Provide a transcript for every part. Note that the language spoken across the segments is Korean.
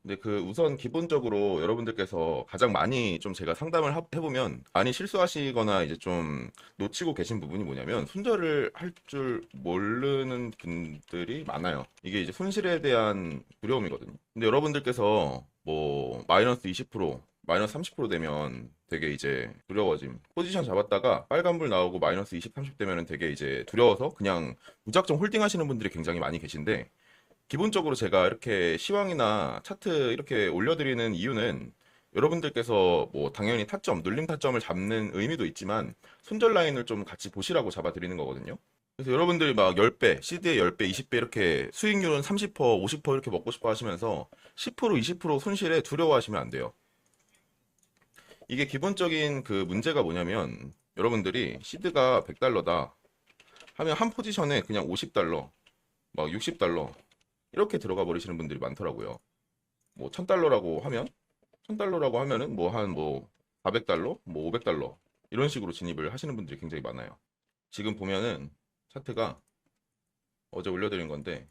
근데 그 우선 기본적으로 여러분들께서 가장 많이 좀 제가 상담을 해보면 많이 실수하시거나 이제 좀 놓치고 계신 부분이 뭐냐면 손절을 할 줄 모르는 분들이 많아요. 이게 이제 손실에 대한 두려움이거든요. 근데 여러분들께서 뭐 마이너스 20%, 마이너스 30% 되면 되게 이제 두려워짐. 포지션 잡았다가 빨간불 나오고 마이너스 20, 30 되면은 되게 이제 두려워서 그냥 무작정 홀딩 하시는 분들이 굉장히 많이 계신데 기본적으로 제가 이렇게 시황이나 차트 이렇게 올려드리는 이유는 여러분들께서 뭐 당연히 타점, 눌림 타점을 잡는 의미도 있지만 손절 라인을 좀 같이 보시라고 잡아드리는 거거든요. 그래서 여러분들이 막 10배, CD에 10배, 20배 이렇게 수익률은 30%, 50% 이렇게 먹고 싶어 하시면서 10%, 20% 손실에 두려워하시면 안 돼요. 이게 기본적인 그 문제가 뭐냐면 여러분들이 시드가 100달러다 하면 한 포지션에 그냥 50달러, 막 60달러 이렇게 들어가 버리시는 분들이 많더라고요. 뭐 1000달러라고 하면 1000달러라고 하면은 뭐 한 뭐 400달러, 뭐 500달러 이런 식으로 진입을 하시는 분들이 굉장히 많아요. 지금 보면은 차트가 어제 올려드린 건데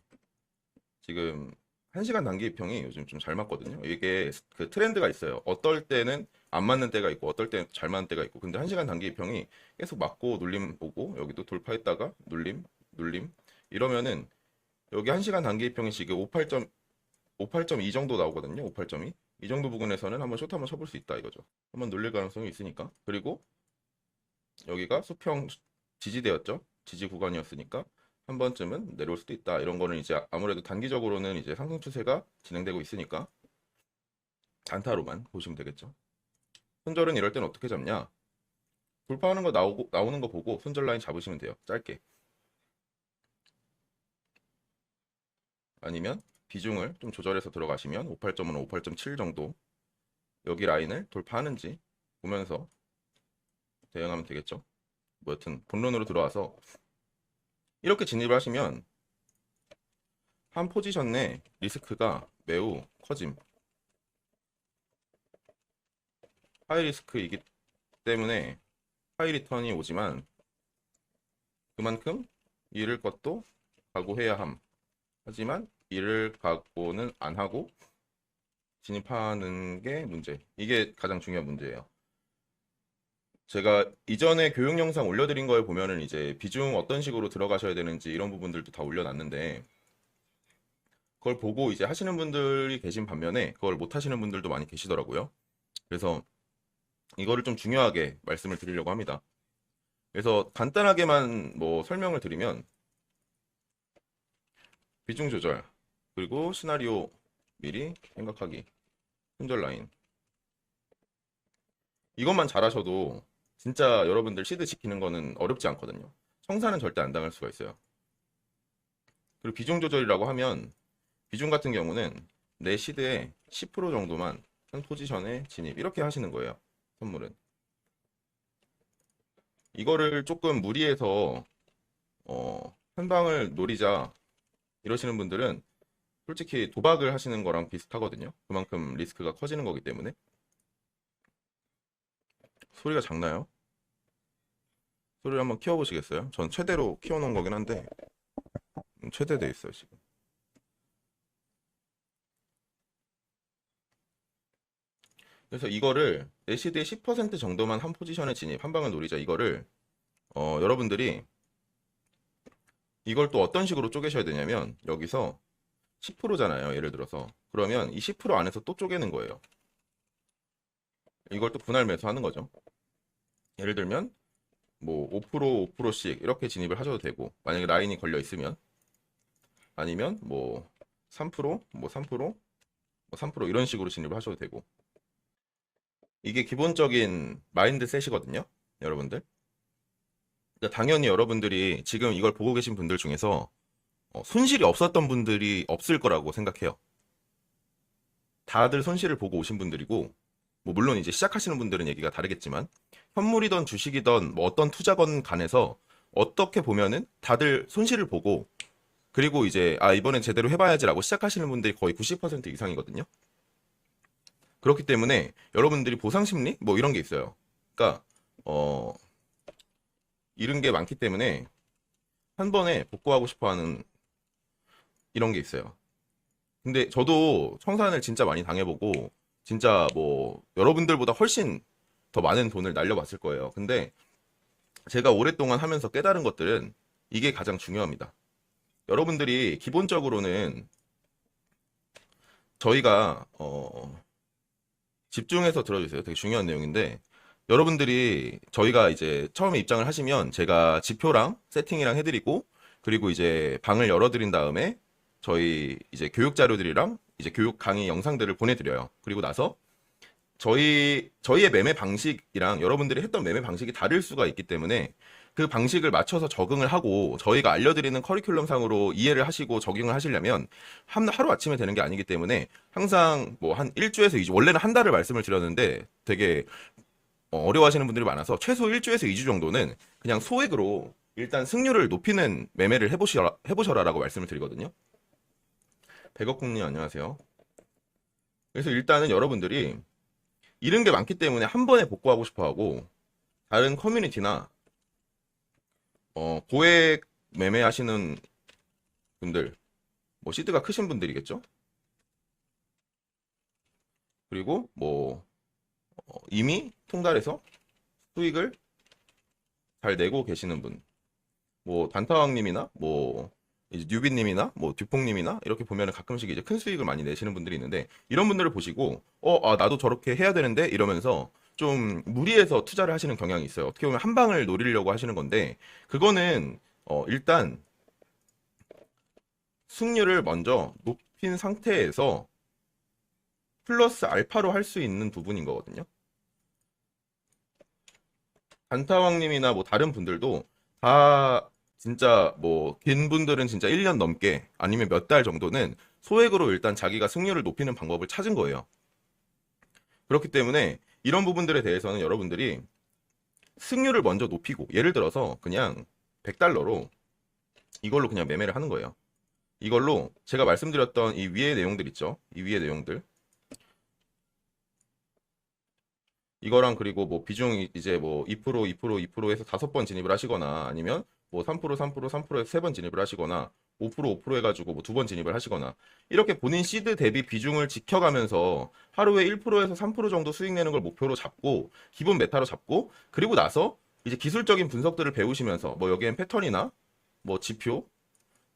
지금 1시간 단기 입평이 요즘 좀 잘 맞거든요. 이게 그 트렌드가 있어요. 어떨 때는 안 맞는 때가 있고 어떨 때는 잘 맞는 때가 있고 근데 1시간 단기 입평이 계속 맞고 눌림 오고 여기도 돌파했다가 눌림, 눌림 이러면은 여기 1시간 단기 입평이 지금 58.2 정도 나오거든요. 58.2. 이 정도 부근에서는 한번 숏 한번 쳐볼 수 있다 이거죠. 한번 눌릴 가능성이 있으니까. 그리고 여기가 수평 지지대였죠. 지지 구간이었으니까 한 번쯤은 내려올 수도 있다. 이런 거는 이제 아무래도 단기적으로는 이제 상승 추세가 진행되고 있으니까 단타로만 보시면 되겠죠. 손절은 이럴 때는 어떻게 잡냐? 돌파하는 거 나오는 거 보고 손절 라인 잡으시면 돼요. 짧게. 아니면 비중을 좀 조절해서 들어가시면 58.5나 58.7 정도 여기 라인을 돌파하는지 보면서 대응하면 되겠죠. 뭐 여튼 본론으로 들어와서 이렇게 진입을 하시면 한 포지션 내 리스크가 매우 커짐. 하이 리스크이기 때문에 하이 리턴이 오지만 그만큼 잃을 것도 각오해야 함. 하지만 잃을 각오는 안 하고 진입하는 게 문제. 이게 가장 중요한 문제예요. 제가 이전에 교육 영상 올려드린 거에 보면은 이제 비중 어떤 식으로 들어가셔야 되는지 이런 부분들도 다 올려놨는데 그걸 보고 이제 하시는 분들이 계신 반면에 그걸 못 하시는 분들도 많이 계시더라고요. 그래서 이거를 좀 중요하게 말씀을 드리려고 합니다. 그래서 간단하게만 뭐 설명을 드리면 비중 조절 그리고 시나리오 미리 생각하기 손절 라인 이것만 잘하셔도 진짜 여러분들 시드 지키는 거는 어렵지 않거든요. 청산은 절대 안 당할 수가 있어요. 그리고 비중 조절이라고 하면 비중 같은 경우는 내 시드의 10% 정도만 한 포지션에 진입 이렇게 하시는 거예요. 선물은 이거를 조금 무리해서 한 방을 노리자 이러시는 분들은 솔직히 도박을 하시는 거랑 비슷하거든요. 그만큼 리스크가 커지는 거기 때문에 소리가 작나요? 소리를 한번 키워보시겠어요? 전 최대로 키워놓은 거긴 한데 최대돼 있어요 지금. 그래서 이거를 내시드의 10% 정도만 한 포지션에 진입 한 방을 노리자 이거를 여러분들이 이걸 또 어떤 식으로 쪼개셔야 되냐면 여기서 10%잖아요. 예를 들어서 그러면 이 10% 안에서 또 쪼개는 거예요. 이걸 또 분할 매수하는 거죠. 예를 들면 뭐 5%, 5%씩 이렇게 진입을 하셔도 되고 만약에 라인이 걸려 있으면 아니면 뭐 3%, 뭐 3%, 뭐 3% 이런 식으로 진입을 하셔도 되고 이게 기본적인 마인드셋이거든요. 여러분들. 그러니까 당연히 여러분들이 지금 이걸 보고 계신 분들 중에서 손실이 없었던 분들이 없을 거라고 생각해요. 다들 손실을 보고 오신 분들이고 뭐 물론 이제 시작하시는 분들은 얘기가 다르겠지만 현물이던 주식이던 뭐 어떤 투자건 간에서 어떻게 보면은 다들 손실을 보고 그리고 이제 아 이번엔 제대로 해봐야지라고 시작하시는 분들이 거의 90% 이상이거든요. 그렇기 때문에 여러분들이 보상 심리 뭐 이런 게 있어요. 그러니까 어 잃은 게 많기 때문에 한 번에 복구하고 싶어하는 이런 게 있어요. 근데 저도 청산을 진짜 많이 당해보고 진짜 뭐 여러분들보다 훨씬 더 많은 돈을 날려봤을 거예요. 근데 제가 오랫동안 하면서 깨달은 것들은 이게 가장 중요합니다. 여러분들이 기본적으로는 저희가 집중해서 들어주세요. 되게 중요한 내용인데 여러분들이 저희가 이제 처음에 입장을 하시면 제가 지표랑 세팅이랑 해드리고 그리고 이제 방을 열어드린 다음에 저희 이제 교육 자료들이랑 이제 교육 강의 영상들을 보내드려요. 그리고 나서 저희의 매매 방식이랑 여러분들이 했던 매매 방식이 다를 수가 있기 때문에 그 방식을 맞춰서 적응을 하고 저희가 알려드리는 커리큘럼상으로 이해를 하시고 적용을 하시려면 하루아침에 되는 게 아니기 때문에 항상 뭐 한 1주에서 2주, 원래는 한 달을 말씀을 드렸는데 되게 어려워하시는 분들이 많아서 최소 1주에서 2주 정도는 그냥 소액으로 일단 승률을 높이는 매매를 해보셔라라고 말씀을 드리거든요. 백억국님 안녕하세요. 그래서 일단은 여러분들이 잃은 게 많기 때문에 한 번에 복구하고 싶어 하고 다른 커뮤니티나 고액 매매하시는 분들 뭐 시드가 크신 분들이겠죠. 그리고 뭐 이미 통달해서 수익을 잘 내고 계시는 분, 뭐 단타왕님이나 뭐 이제 뉴비님이나 뭐 듀퐁님이나 이렇게 보면은 가끔씩 이제 큰 수익을 많이 내시는 분들이 있는데 이런 분들을 보시고 나도 저렇게 해야 되는데 이러면서 좀 무리해서 투자를 하시는 경향이 있어요. 어떻게 보면 한 방을 노리려고 하시는 건데 그거는 일단 승률을 먼저 높인 상태에서 플러스 알파로 할 수 있는 부분인 거거든요. 단타왕님이나 뭐 다른 분들도 다 진짜 뭐 긴 분들은 진짜 1년 넘게 아니면 몇 달 정도는 소액으로 일단 자기가 승률을 높이는 방법을 찾은 거예요. 그렇기 때문에 이런 부분들에 대해서는 여러분들이 승률을 먼저 높이고 예를 들어서 그냥 100달러로 이걸로 그냥 매매를 하는 거예요. 이걸로 제가 말씀드렸던 이 위의 내용들 있죠. 이 위의 내용들. 이거랑 그리고 뭐 비중이 이제 뭐 2%, 2%, 2%에서 5번 진입을 하시거나 아니면 뭐 3%, 3%, 3%에서 3번 진입을 하시거나 5%, 5% 해가지고 뭐 2번 진입을 하시거나 이렇게 본인 시드 대비 비중을 지켜가면서 하루에 1%에서 3% 정도 수익 내는 걸 목표로 잡고 기본 메타로 잡고 그리고 나서 이제 기술적인 분석들을 배우시면서 뭐 여기엔 패턴이나 뭐 지표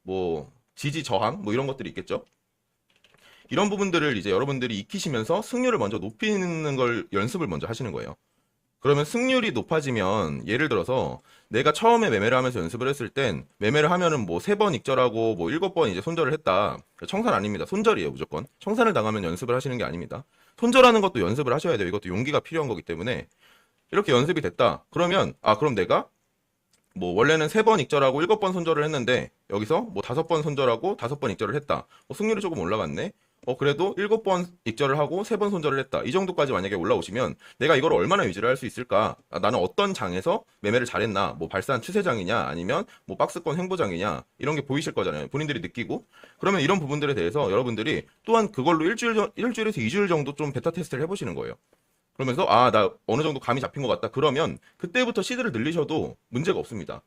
뭐 지지 저항 뭐 이런 것들이 있겠죠. 이런 부분들을 이제 여러분들이 익히시면서 승률을 먼저 높이는 걸 연습을 먼저 하시는 거예요. 그러면 승률이 높아지면 예를 들어서 내가 처음에 매매를 하면서 연습을 했을 땐 매매를 하면은 뭐 3번 익절하고 뭐 7번 이제 손절을 했다. 청산 아닙니다. 손절이에요, 무조건. 청산을 당하면 연습을 하시는 게 아닙니다. 손절하는 것도 연습을 하셔야 돼요. 이것도 용기가 필요한 거기 때문에 이렇게 연습이 됐다. 그러면 그럼 내가 뭐 원래는 3번 익절하고 7번 손절을 했는데 여기서 뭐 5번 손절하고 5번 익절을 했다. 승률이 조금 올라갔네. 그래도 7번 익절을 하고 3번 손절을 했다. 이 정도까지 만약에 올라오시면 내가 이걸 얼마나 유지를 할 수 있을까? 나는 어떤 장에서 매매를 잘했나? 뭐 발산 추세장이냐? 아니면 뭐 박스권 횡보장이냐? 이런 게 보이실 거잖아요. 본인들이 느끼고. 그러면 이런 부분들에 대해서 여러분들이 또한 그걸로 일주일에서 2주일 정도 좀 베타 테스트를 해보시는 거예요. 그러면서 나 어느 정도 감이 잡힌 것 같다. 그러면 그때부터 시드를 늘리셔도 문제가 없습니다.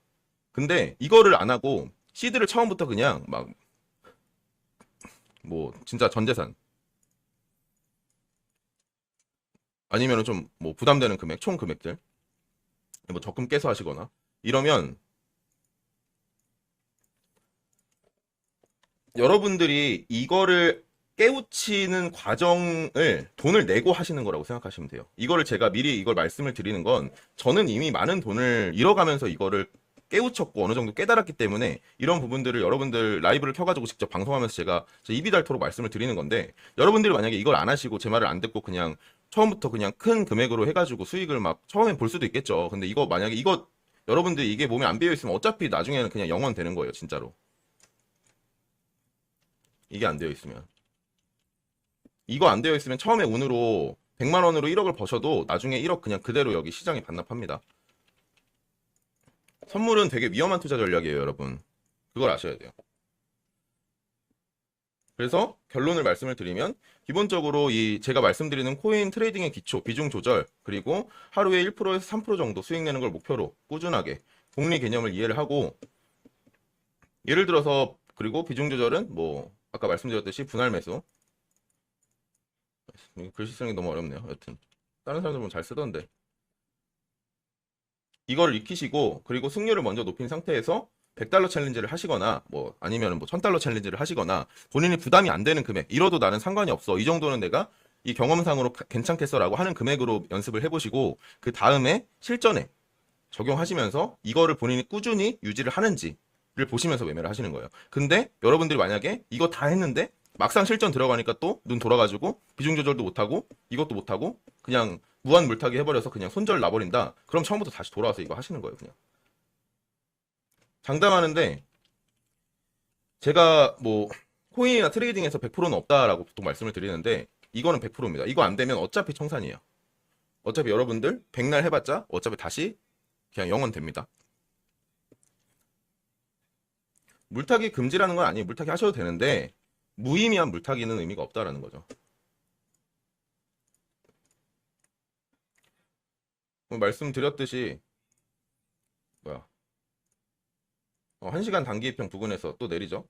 근데 이거를 안 하고 시드를 처음부터 그냥 막 뭐 진짜 전 재산 아니면은 좀 뭐 부담되는 금액 총 금액들 뭐 적금 깨서 하시거나 이러면 여러분들이 이거를 깨우치는 과정을 돈을 내고 하시는 거라고 생각하시면 돼요. 이거를 제가 미리 이걸 말씀을 드리는 건 저는 이미 많은 돈을 잃어가면서 이거를 깨우쳤고 어느 정도 깨달았기 때문에 이런 부분들을 여러분들 라이브를 켜가지고 직접 방송하면서 제가 입이 닳도록 말씀을 드리는 건데 여러분들이 만약에 이걸 안 하시고 제 말을 안 듣고 그냥 처음부터 그냥 큰 금액으로 해가지고 수익을 막 처음엔 볼 수도 있겠죠. 근데 이거 만약에 이거 여러분들이 이게 몸에 안 배어 있으면 어차피 나중에는 그냥 영원 되는 거예요, 진짜로. 이게 안 되어 있으면. 이거 안 되어 있으면 처음에 운으로 100만 원으로 1억을 버셔도 나중에 1억 그냥 그대로 여기 시장에 반납합니다. 선물은 되게 위험한 투자 전략이에요, 여러분. 그걸 아셔야 돼요. 그래서 결론을 말씀을 드리면 기본적으로 이 제가 말씀드리는 코인 트레이딩의 기초, 비중 조절, 그리고 하루에 1%에서 3% 정도 수익 내는 걸 목표로 꾸준하게 복리 개념을 이해를 하고 예를 들어서 그리고 비중 조절은 뭐 아까 말씀드렸듯이 분할 매수. 글씨 쓰는 게 너무 어렵네요. 여튼 다른 사람들 보면 잘 쓰던데. 이거를 익히시고 그리고 승률을 먼저 높인 상태에서 100달러 챌린지를 하시거나 뭐 아니면 뭐 1000달러 챌린지를 하시거나 본인이 부담이 안 되는 금액, 이러도 나는 상관이 없어, 이 정도는 내가 이 경험상으로 괜찮겠어라고 하는 금액으로 연습을 해보시고 그 다음에 실전에 적용하시면서 이거를 본인이 꾸준히 유지를 하는지를 보시면서 매매를 하시는 거예요. 근데 여러분들이 만약에 이거 다 했는데 막상 실전 들어가니까 또 눈 돌아가지고 비중 조절도 못하고 이것도 못하고 그냥 무한 물타기 해버려서 그냥 손절 나버린다. 그럼 처음부터 다시 돌아와서 이거 하시는 거예요. 그냥 장담하는데, 제가 뭐 코인이나 트레이딩에서 100%는 없다라고 보통 말씀을 드리는데 이거는 100%입니다. 이거 안 되면 어차피 청산이에요. 어차피 여러분들 백날 해봤자 어차피 다시 그냥 0원 됩니다. 물타기 금지라는 건 아니에요. 물타기 하셔도 되는데 무의미한 물타기는 의미가 없다라는 거죠. 뭐 말씀드렸듯이 뭐야 1시간 단기입평 부근에서 또 내리죠.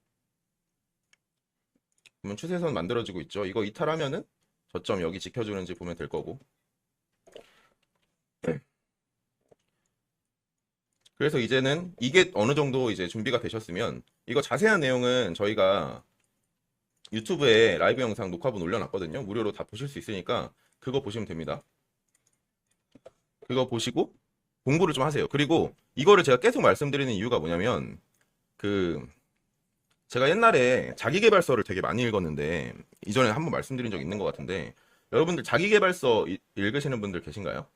그러면 추세선 만들어지고 있죠. 이거 이탈하면은 저점 여기 지켜주는지 보면 될 거고. 그래서 이제는 이게 어느 정도 이제 준비가 되셨으면 이거 자세한 내용은 저희가 유튜브에 라이브 영상 녹화본 올려놨거든요. 무료로 다 보실 수 있으니까 그거 보시면 됩니다. 그거 보시고 공부를 좀 하세요. 그리고 이거를 제가 계속 말씀드리는 이유가 뭐냐면 그 제가 옛날에 자기계발서를 되게 많이 읽었는데 이전에 한번 말씀드린 적 있는 것 같은데 여러분들 자기계발서 읽으시는 분들 계신가요?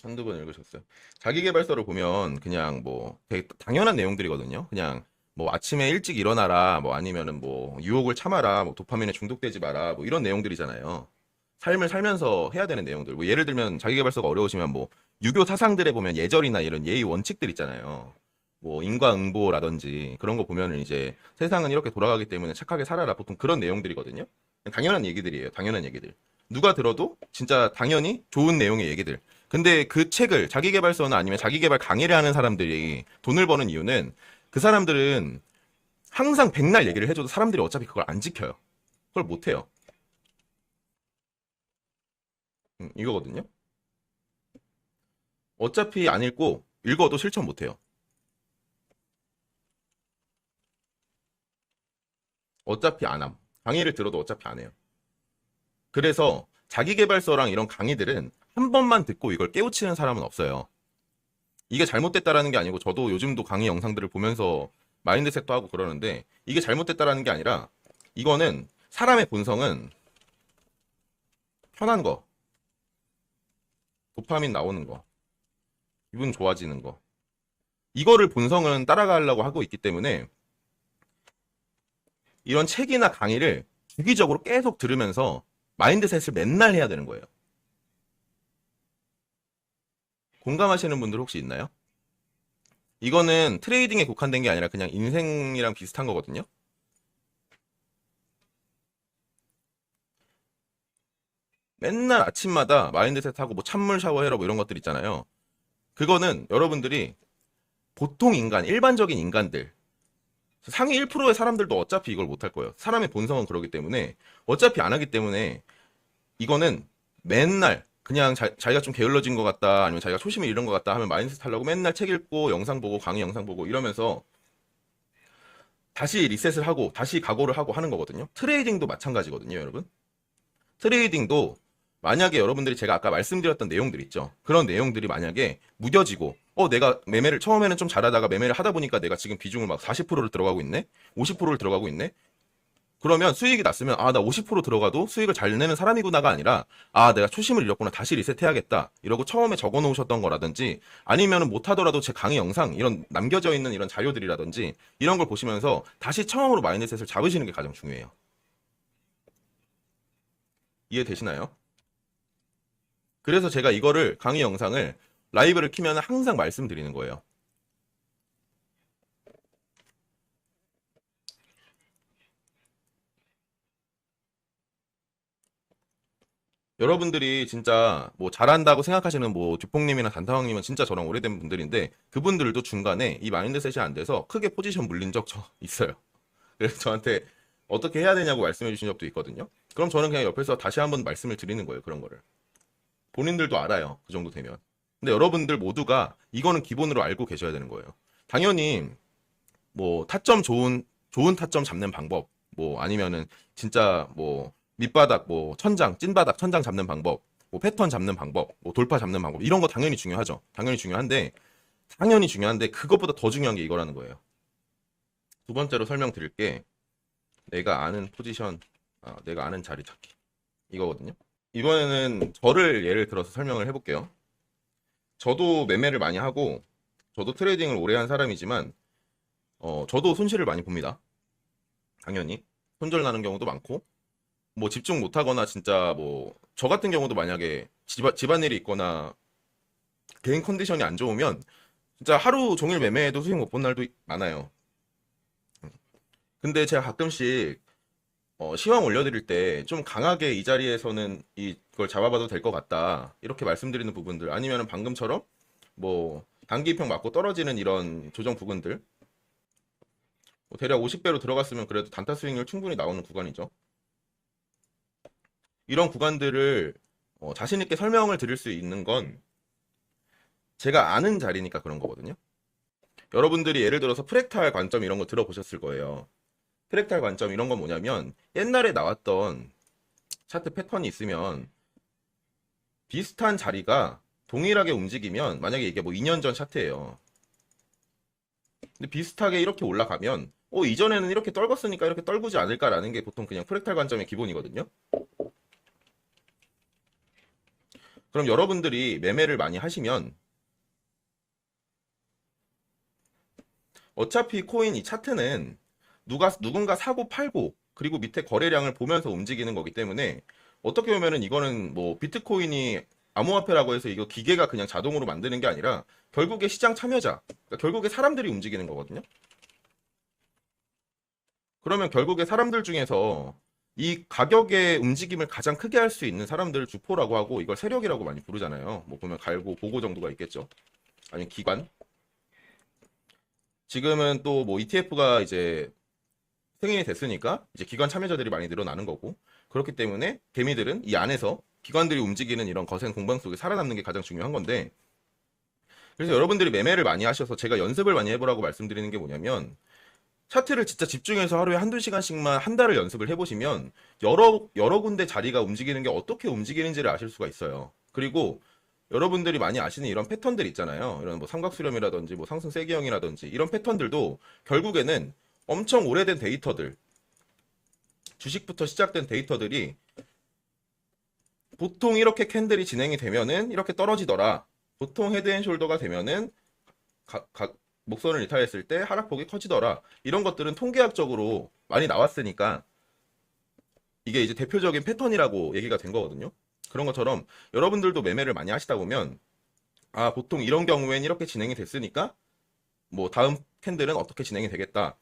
한두 번 읽으셨어요? 자기계발서를 보면 그냥 뭐 되게 당연한 내용들이거든요. 그냥 뭐 아침에 일찍 일어나라, 뭐 아니면은 뭐 유혹을 참아라, 뭐 도파민에 중독되지 마라, 뭐 이런 내용들이잖아요. 삶을 살면서 해야 되는 내용들. 뭐 예를 들면 자기계발서가 어려우시면 뭐 유교 사상들에 보면 예절이나 이런 예의 원칙들 있잖아요. 뭐 인과응보라든지 그런 거 보면은 이제 세상은 이렇게 돌아가기 때문에 착하게 살아라, 보통 그런 내용들이거든요. 당연한 얘기들이에요. 당연한 얘기들. 누가 들어도 진짜 당연히 좋은 내용의 얘기들. 근데 그 책을 자기계발서나 아니면 자기계발 강의를 하는 사람들이 돈을 버는 이유는 그 사람들은 항상 백날 얘기를 해줘도 사람들이 어차피 그걸 안 지켜요. 그걸 못 해요. 이거거든요. 어차피 안 읽고 읽어도 실천 못 해요. 어차피 안 함. 강의를 들어도 어차피 안 해요. 그래서 자기계발서랑 이런 강의들은 한 번만 듣고 이걸 깨우치는 사람은 없어요. 이게 잘못됐다라는 게 아니고 저도 요즘도 강의 영상들을 보면서 마인드셋도 하고 그러는데 이게 잘못됐다라는 게 아니라 이거는 사람의 본성은 편한 거, 도파민 나오는 거, 기분 좋아지는 거, 이거를 본성은 따라가려고 하고 있기 때문에 이런 책이나 강의를 주기적으로 계속 들으면서 마인드셋을 맨날 해야 되는 거예요. 공감하시는 분들 혹시 있나요? 이거는 트레이딩에 국한된 게 아니라 그냥 인생이랑 비슷한 거거든요. 맨날 아침마다 마인드셋 하고 뭐 찬물 샤워해라 뭐 이런 것들 있잖아요. 그거는 여러분들이 보통 인간, 일반적인 인간들, 상위 1%의 사람들도 어차피 이걸 못 할 거예요. 사람의 본성은 그러기 때문에 어차피 안 하기 때문에 이거는 맨날 그냥 자기가 좀 게을러진 것 같다, 아니면 자기가 초심을 잃은 것 같다 하면 마인드셋 하려고 맨날 책 읽고 영상 보고 강의 영상 보고 이러면서 다시 리셋을 하고 다시 각오를 하고 하는 거거든요. 트레이딩도 마찬가지거든요, 여러분. 트레이딩도 만약에 여러분들이 제가 아까 말씀드렸던 내용들 있죠. 그런 내용들이 만약에 무뎌지고 내가 매매를 처음에는 좀 잘하다가 매매를 하다 보니까 내가 지금 비중을 막 40%를 들어가고 있네, 50%를 들어가고 있네. 그러면 수익이 났으면 나 50% 들어가도 수익을 잘 내는 사람이구나가 아니라 내가 초심을 잃었구나, 다시 리셋해야겠다 이러고 처음에 적어 놓으셨던 거라든지 아니면은 못하더라도 제 강의 영상 이런 남겨져 있는 이런 자료들이라든지 이런 걸 보시면서 다시 처음으로 마인드셋을 잡으시는 게 가장 중요해요. 이해되시나요? 그래서 제가 이거를 강의 영상을 라이브를 키면 항상 말씀드리는 거예요. 여러분들이 진짜 뭐 잘한다고 생각하시는 뭐 듀뽕님이나 단타왕님은 진짜 저랑 오래된 분들인데 그분들도 중간에 이 마인드셋이 안 돼서 크게 포지션 물린 적 저 있어요. 그래서 저한테 어떻게 해야 되냐고 말씀해 주신 적도 있거든요. 그럼 저는 그냥 옆에서 다시 한번 말씀을 드리는 거예요. 그런 거를. 본인들도 알아요. 그 정도 되면. 근데 여러분들 모두가 이거는 기본으로 알고 계셔야 되는 거예요. 당연히 뭐 타점 좋은 타점 잡는 방법, 뭐 아니면은 진짜 뭐 밑바닥 뭐 천장 찐바닥 천장 잡는 방법, 뭐 패턴 잡는 방법, 뭐 돌파 잡는 방법 이런 거 당연히 중요하죠. 당연히 중요한데 그것보다 더 중요한 게 이거라는 거예요. 두 번째로 설명드릴게 내가 아는 포지션, 내가 아는 자리 찾기 이거거든요. 이번에는 저를 예를 들어서 설명을 해볼게요. 저도 매매를 많이 하고 저도 트레이딩을 오래 한 사람이지만 저도 손실을 많이 봅니다. 당연히 손절 나는 경우도 많고 뭐 집중 못하거나 진짜 뭐 저 같은 경우도 만약에 집안일이 있거나 개인 컨디션이 안 좋으면 진짜 하루 종일 매매해도 수익 못 본 날도 많아요. 근데 제가 가끔씩 시황 올려드릴 때 좀 강하게 이 자리에서는 이걸 잡아봐도 될 것 같다 이렇게 말씀드리는 부분들 아니면 방금처럼 뭐 단기 입평 맞고 떨어지는 이런 조정 부분들 뭐 대략 50배로 들어갔으면 그래도 단타 수익률 충분히 나오는 구간이죠. 이런 구간들을 자신 있게 설명을 드릴 수 있는 건 제가 아는 자리니까 그런 거거든요. 여러분들이 예를 들어서 프랙탈 관점 이런 거 들어보셨을 거예요. 프랙탈 관점 이런 건 뭐냐면 옛날에 나왔던 차트 패턴이 있으면 비슷한 자리가 동일하게 움직이면 만약에 이게 뭐 2년 전 차트예요. 근데 비슷하게 이렇게 올라가면 이전에는 이렇게 떨궜으니까 이렇게 떨구지 않을까라는 게 보통 그냥 프랙탈 관점의 기본이거든요. 그럼 여러분들이 매매를 많이 하시면 어차피 코인 이 차트는 누군가 사고 팔고 그리고 밑에 거래량을 보면서 움직이는 거기 때문에 어떻게 보면은 이거는 뭐 비트코인이 암호화폐라고 해서 이거 기계가 그냥 자동으로 만드는 게 아니라 결국에 시장 참여자, 그러니까 결국에 사람들이 움직이는 거거든요. 그러면 결국에 사람들 중에서 이 가격의 움직임을 가장 크게 할 수 있는 사람들을 주포라고 하고 이걸 세력이라고 많이 부르잖아요. 뭐 보면 갈고 보고 정도가 있겠죠. 아니면 기관. 지금은 또 뭐 ETF가 이제 승인이 됐으니까 이제 기관 참여자들이 많이 늘어나는 거고 그렇기 때문에 개미들은 이 안에서 기관들이 움직이는 이런 거센 공방 속에 살아남는 게 가장 중요한 건데 그래서 여러분들이 매매를 많이 하셔서 제가 연습을 많이 해보라고 말씀드리는 게 뭐냐면 차트를 진짜 집중해서 하루에 한두 시간씩만 한 달을 연습을 해보시면 여러 군데 자리가 움직이는 게 어떻게 움직이는지를 아실 수가 있어요. 그리고 여러분들이 많이 아시는 이런 패턴들 있잖아요. 이런 뭐 삼각수렴이라든지 뭐 상승 세기형이라든지 이런 패턴들도 결국에는 엄청 오래된 데이터들, 주식부터 시작된 데이터들이 보통 이렇게 캔들이 진행이 되면은 이렇게 떨어지더라. 보통 헤드앤숄더가 되면은 목선을 이탈했을 때 하락폭이 커지더라. 이런 것들은 통계학적으로 많이 나왔으니까 이게 이제 대표적인 패턴이라고 얘기가 된 거거든요. 그런 것처럼 여러분들도 매매를 많이 하시다 보면 보통 이런 경우엔 이렇게 진행이 됐으니까 뭐 다음 캔들은 어떻게 진행이 되겠다.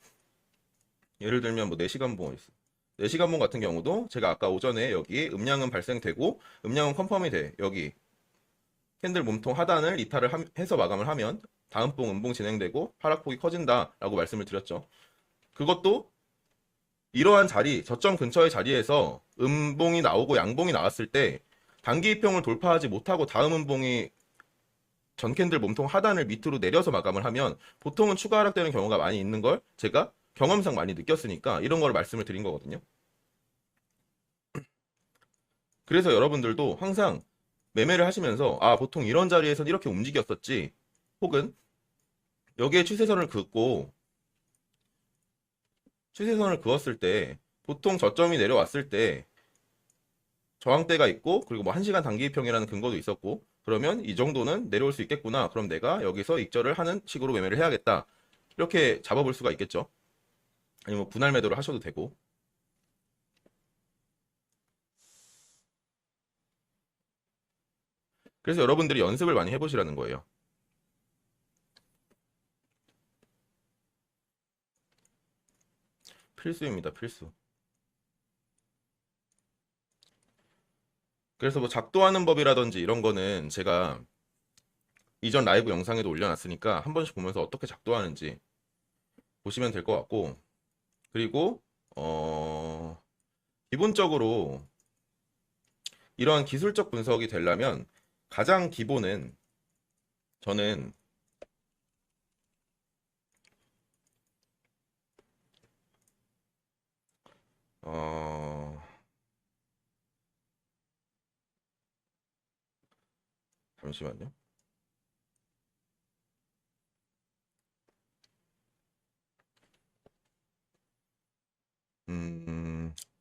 예를 들면 뭐 4시간 봉 있어. 4시간 봉 같은 경우도 제가 아까 오전에 여기 음량은 발생되고 음량은 컨펌이 돼. 여기 캔들 몸통 하단을 이탈을 해서 마감을 하면 다음 봉 음봉 진행되고 하락폭이 커진다라고 말씀을 드렸죠. 그것도 이러한 자리, 저점 근처의 자리에서 음봉이 나오고 양봉이 나왔을 때 단기 이평을 돌파하지 못하고 다음 음봉이 전 캔들 몸통 하단을 밑으로 내려서 마감을 하면 보통은 추가 하락되는 경우가 많이 있는 걸 제가 경험상 많이 느꼈으니까 이런 걸 말씀을 드린 거거든요. 그래서 여러분들도 항상 매매를 하시면서 보통 이런 자리에서 이렇게 움직였었지 혹은 여기에 추세선을 그었을 때 보통 저점이 내려왔을 때 저항대가 있고 그리고 뭐 1시간 단기 이평이라는 근거도 있었고 그러면 이 정도는 내려올 수 있겠구나. 그럼 내가 여기서 익절을 하는 식으로 매매를 해야겠다. 이렇게 잡아볼 수가 있겠죠. 아니면 뭐 분할 매도를 하셔도 되고. 그래서 여러분들이 연습을 많이 해보시라는 거예요. 필수입니다, 필수. 그래서 뭐 작도하는 법이라든지 이런 거는 제가 이전 라이브 영상에도 올려놨으니까 한 번씩 보면서 어떻게 작도하는지 보시면 될 것 같고 그리고 기본적으로 이러한 기술적 분석이 되려면 가장 기본은 저는 어 잠시만요.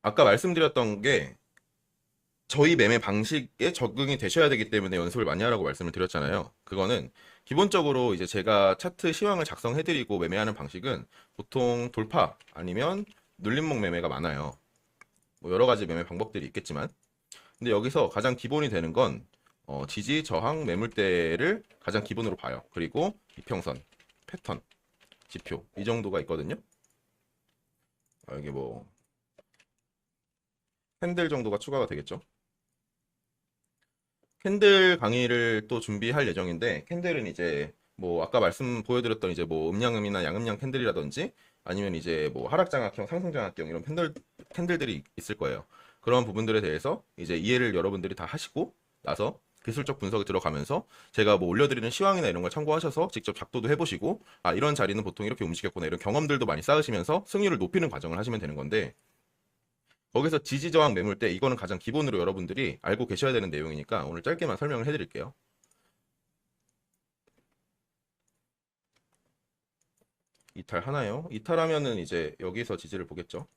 아까 말씀드렸던 게 저희 매매 방식에 적응이 되셔야 되기 때문에 연습을 많이 하라고 말씀을 드렸잖아요. 그거는 기본적으로 이제 제가 차트 시황을 작성해드리고 매매하는 방식은 보통 돌파 아니면 눌림목 매매가 많아요. 뭐 여러 가지 매매 방법들이 있겠지만, 근데 여기서 가장 기본이 되는 건 지지, 저항, 매물대를 가장 기본으로 봐요. 그리고 이평선, 패턴, 지표 이 정도가 있거든요. 여기 뭐 캔들 정도가 추가가 되겠죠. 캔들 강의를 또 준비할 예정인데 캔들은 이제 뭐 아까 말씀 보여드렸던 이제 뭐 음양음이나 양음양 캔들이라든지 아니면 이제 뭐 하락장악형, 상승장악형 이런 캔들들이 있을 거예요. 그런 부분들에 대해서 이제 이해를 여러분들이 다 하시고 나서 기술적 분석이 들어가면서 제가 뭐 올려드리는 시황이나 이런 걸 참고하셔서 직접 작도도 해보시고 아 이런 자리는 보통 이렇게 움직였구나 이런 경험들도 많이 쌓으시면서 승률을 높이는 과정을 하시면 되는 건데 거기서 지지저항 매물대 이거는 가장 기본으로 여러분들이 알고 계셔야 되는 내용이니까 오늘 짧게만 설명을 해드릴게요. 이탈하나요? 이탈하면은 이제 여기서 지지를 보겠죠.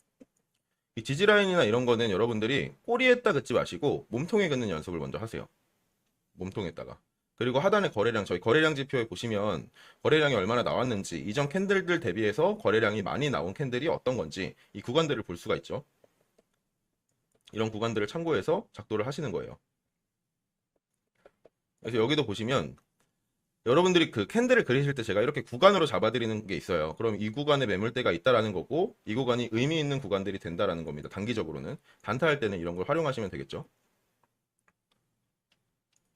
이 지지 라인이나 이런 거는 여러분들이 꼬리에다 긋지 마시고 몸통에 긋는 연습을 먼저 하세요. 몸통에다가. 그리고 하단의 거래량, 저희 거래량 지표에 보시면 거래량이 얼마나 나왔는지, 이전 캔들들 대비해서 거래량이 많이 나온 캔들이 어떤 건지 이 구간들을 볼 수가 있죠. 이런 구간들을 참고해서 작도를 하시는 거예요. 그래서 여기도 보시면 여러분들이 그 캔들을 그리실 때 제가 이렇게 구간으로 잡아드리는 게 있어요. 그럼 이 구간에 매물대가 있다라는 거고 이 구간이 의미 있는 구간들이 된다라는 겁니다. 단기적으로는. 단타할 때는 이런 걸 활용하시면 되겠죠.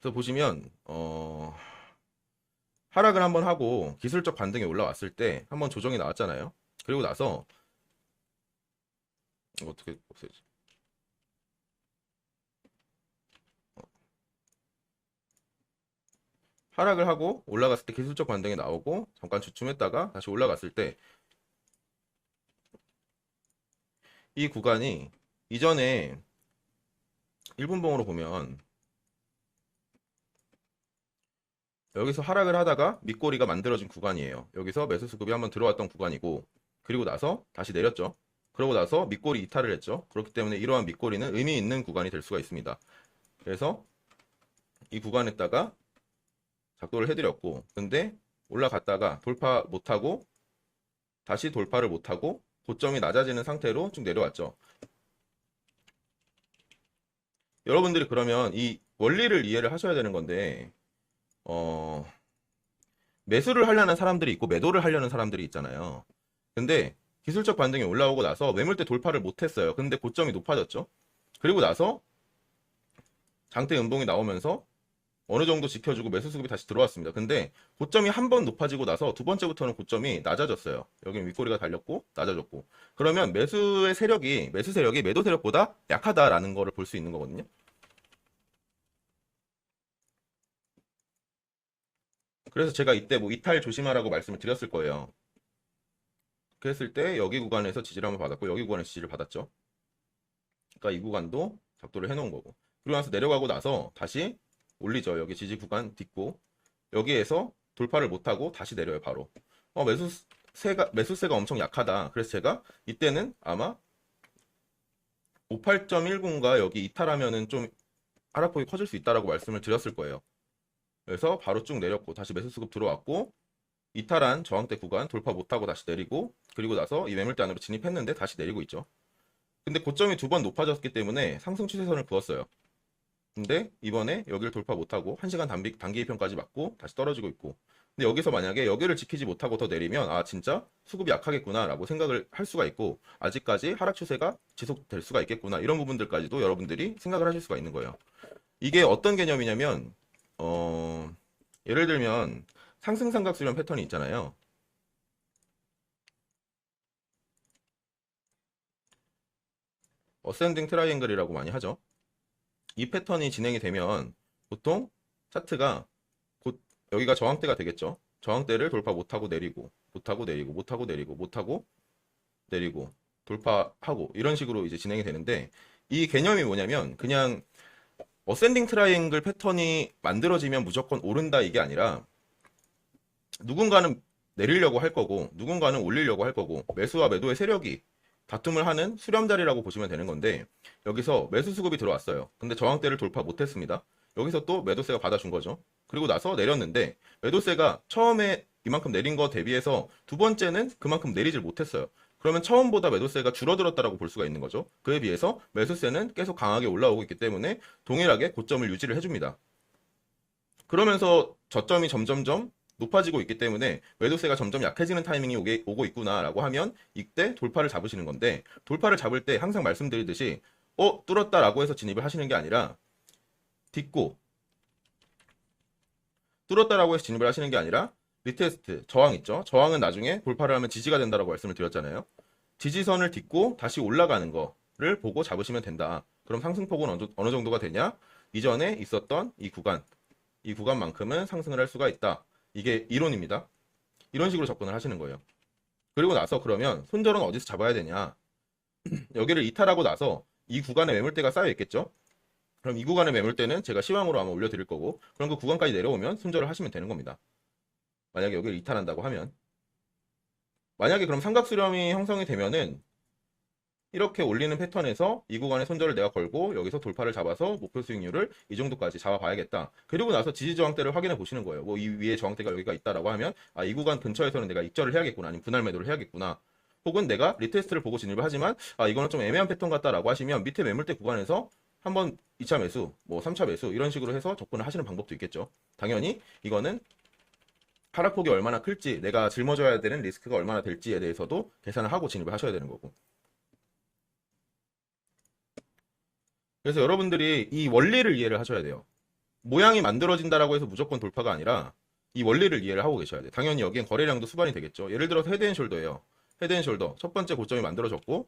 그래서 보시면 하락을 한번 하고 기술적 반등이 올라왔을 때 한번 조정이 나왔잖아요. 그리고 나서 이거 어떻게 없애지? 하락을 하고 올라갔을 때 기술적 반등이 나오고 잠깐 주춤했다가 다시 올라갔을 때 이 구간이 이전에 1분봉으로 보면 여기서 하락을 하다가 밑꼬리가 만들어진 구간이에요. 여기서 매수 수급이 한번 들어왔던 구간이고 그리고 나서 다시 내렸죠. 그러고 나서 밑꼬리 이탈을 했죠. 그렇기 때문에 이러한 밑꼬리는 의미 있는 구간이 될 수가 있습니다. 그래서 이 구간에다가 작도를 해드렸고 근데 올라갔다가 돌파 못하고 다시 돌파를 못하고 고점이 낮아지는 상태로 쭉 내려왔죠. 여러분들이 그러면 이 원리를 이해를 하셔야 되는 건데 어, 매수를 하려는 사람들이 있고 매도를 하려는 사람들이 있잖아요. 근데 기술적 반등이 올라오고 나서 매물대 돌파를 못했어요. 근데 고점이 높아졌죠. 그리고 나서 장대 음봉이 나오면서 어느 정도 지켜주고 매수 수급이 다시 들어왔습니다. 근데 고점이 한 번 높아지고 나서 두 번째부터는 고점이 낮아졌어요. 여기는 윗꼬리가 달렸고 낮아졌고. 그러면 매수 세력이 매도 세력보다 약하다라는 거를 볼 수 있는 거거든요. 그래서 제가 이때 뭐 이탈 조심하라고 말씀을 드렸을 거예요. 그랬을 때 여기 구간에서 지지를 한번 받았고 여기 구간에서 지지를 받았죠. 그러니까 이 구간도 작도를 해놓은 거고. 그리고 나서 내려가고 나서 다시 올리죠. 여기 지지 구간 딛고 여기에서 돌파를 못하고 다시 내려요. 바로. 매수세가 엄청 약하다. 그래서 제가 이때는 아마 58.10가 여기 이탈하면은 좀 하락폭이 커질 수 있다라고 말씀을 드렸을 거예요. 그래서 바로 쭉 내렸고 다시 매수 수급 들어왔고 이탈한 저항대 구간 돌파 못하고 다시 내리고 그리고 나서 이 매물대 안으로 진입했는데 다시 내리고 있죠. 근데 고점이 두 번 높아졌기 때문에 상승 추세선을 그었어요. 근데 이번에 여기를 돌파 못하고 1시간 단기 이평까지 맞고 다시 떨어지고 있고 근데 여기서 만약에 여기를 지키지 못하고 더 내리면 아 진짜 수급이 약하겠구나 라고 생각을 할 수가 있고 아직까지 하락 추세가 지속될 수가 있겠구나 이런 부분들까지도 여러분들이 생각을 하실 수가 있는 거예요. 이게 어떤 개념이냐면 예를 들면 상승 삼각 수렴 패턴이 있잖아요. 어센딩 트라이앵글이라고 많이 하죠. 이 패턴이 진행이 되면 보통 차트가 곧 여기가 저항대가 되겠죠. 저항대를 돌파 못하고 내리고 못하고 내리고 못하고 내리고 못하고 내리고 돌파하고 이런 식으로 이제 진행이 되는데, 이 개념이 뭐냐면 그냥 어센딩 트라이앵글 패턴이 만들어지면 무조건 오른다 이게 아니라, 누군가는 내리려고 할 거고 누군가는 올리려고 할 거고, 매수와 매도의 세력이 다툼을 하는 수렴자리라고 보시면 되는 건데, 여기서 매수 수급이 들어왔어요. 근데 저항대를 돌파 못했습니다. 여기서 또 매도세가 받아준 거죠. 그리고 나서 내렸는데 매도세가 처음에 이만큼 내린 거 대비해서 두 번째는 그만큼 내리질 못했어요. 그러면 처음보다 매도세가 줄어들었다라고 볼 수가 있는 거죠. 그에 비해서 매수세는 계속 강하게 올라오고 있기 때문에 동일하게 고점을 유지를 해줍니다. 그러면서 저점이 점점점 높아지고 있기 때문에 매도세가 점점 약해지는 타이밍이 오고 있구나라고 하면 이때 돌파를 잡으시는 건데, 돌파를 잡을 때 항상 말씀드리듯이 뚫었다라고 해서 진입을 하시는 게 아니라, 딛고 뚫었다라고 해서 진입을 하시는 게 아니라 리테스트, 저항 있죠. 저항은 나중에 돌파를 하면 지지가 된다라고 말씀을 드렸잖아요. 지지선을 딛고 다시 올라가는 거를 보고 잡으시면 된다. 그럼 상승폭은 어느 정도가 되냐? 이전에 있었던 이 구간만큼은 상승을 할 수가 있다. 이게 이론입니다. 이런 식으로 접근을 하시는 거예요. 그리고 나서 그러면 손절은 어디서 잡아야 되냐? 여기를 이탈하고 나서 이 구간에 매물대가 쌓여 있겠죠? 그럼 이 구간의 매물대는 제가 시황으로 아마 올려드릴 거고, 그럼 그 구간까지 내려오면 손절을 하시면 되는 겁니다. 만약에 여기를 이탈한다고 하면, 만약에 그럼 삼각수렴이 형성이 되면은 이렇게 올리는 패턴에서 이 구간에 손절을 내가 걸고 여기서 돌파를 잡아서 목표 수익률을 이 정도까지 잡아봐야겠다. 그리고 나서 지지 저항대를 확인해 보시는 거예요. 뭐 이 위에 저항대가 여기가 있다라고 하면 이 구간 근처에서는 내가 입절을 해야겠구나, 아니면 분할 매도를 해야겠구나. 혹은 내가 리테스트를 보고 진입을 하지만 이거는 좀 애매한 패턴 같다라고 하시면 밑에 매물대 구간에서 한번 2차 매수, 뭐 3차 매수 이런 식으로 해서 접근을 하시는 방법도 있겠죠. 당연히 이거는 하락폭이 얼마나 클지, 내가 짊어져야 되는 리스크가 얼마나 될지에 대해서도 계산을 하고 진입을 하셔야 되는 거고. 그래서 여러분들이 이 원리를 이해를 하셔야 돼요. 모양이 만들어진다라고 해서 무조건 돌파가 아니라 이 원리를 이해를 하고 계셔야 돼요. 당연히 여기엔 거래량도 수반이 되겠죠. 예를 들어서 헤드앤숄더예요. 헤드앤숄더 첫 번째 고점이 만들어졌고,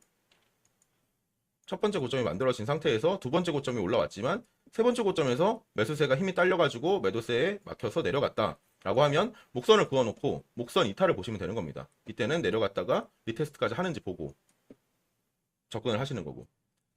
첫 번째 고점이 만들어진 상태에서 두 번째 고점이 올라왔지만 세 번째 고점에서 매수세가 힘이 딸려가지고 매도세에 막혀서 내려갔다 라고 하면 목선을 그어놓고 목선 이탈을 보시면 되는 겁니다. 이때는 내려갔다가 리테스트까지 하는지 보고 접근을 하시는 거고.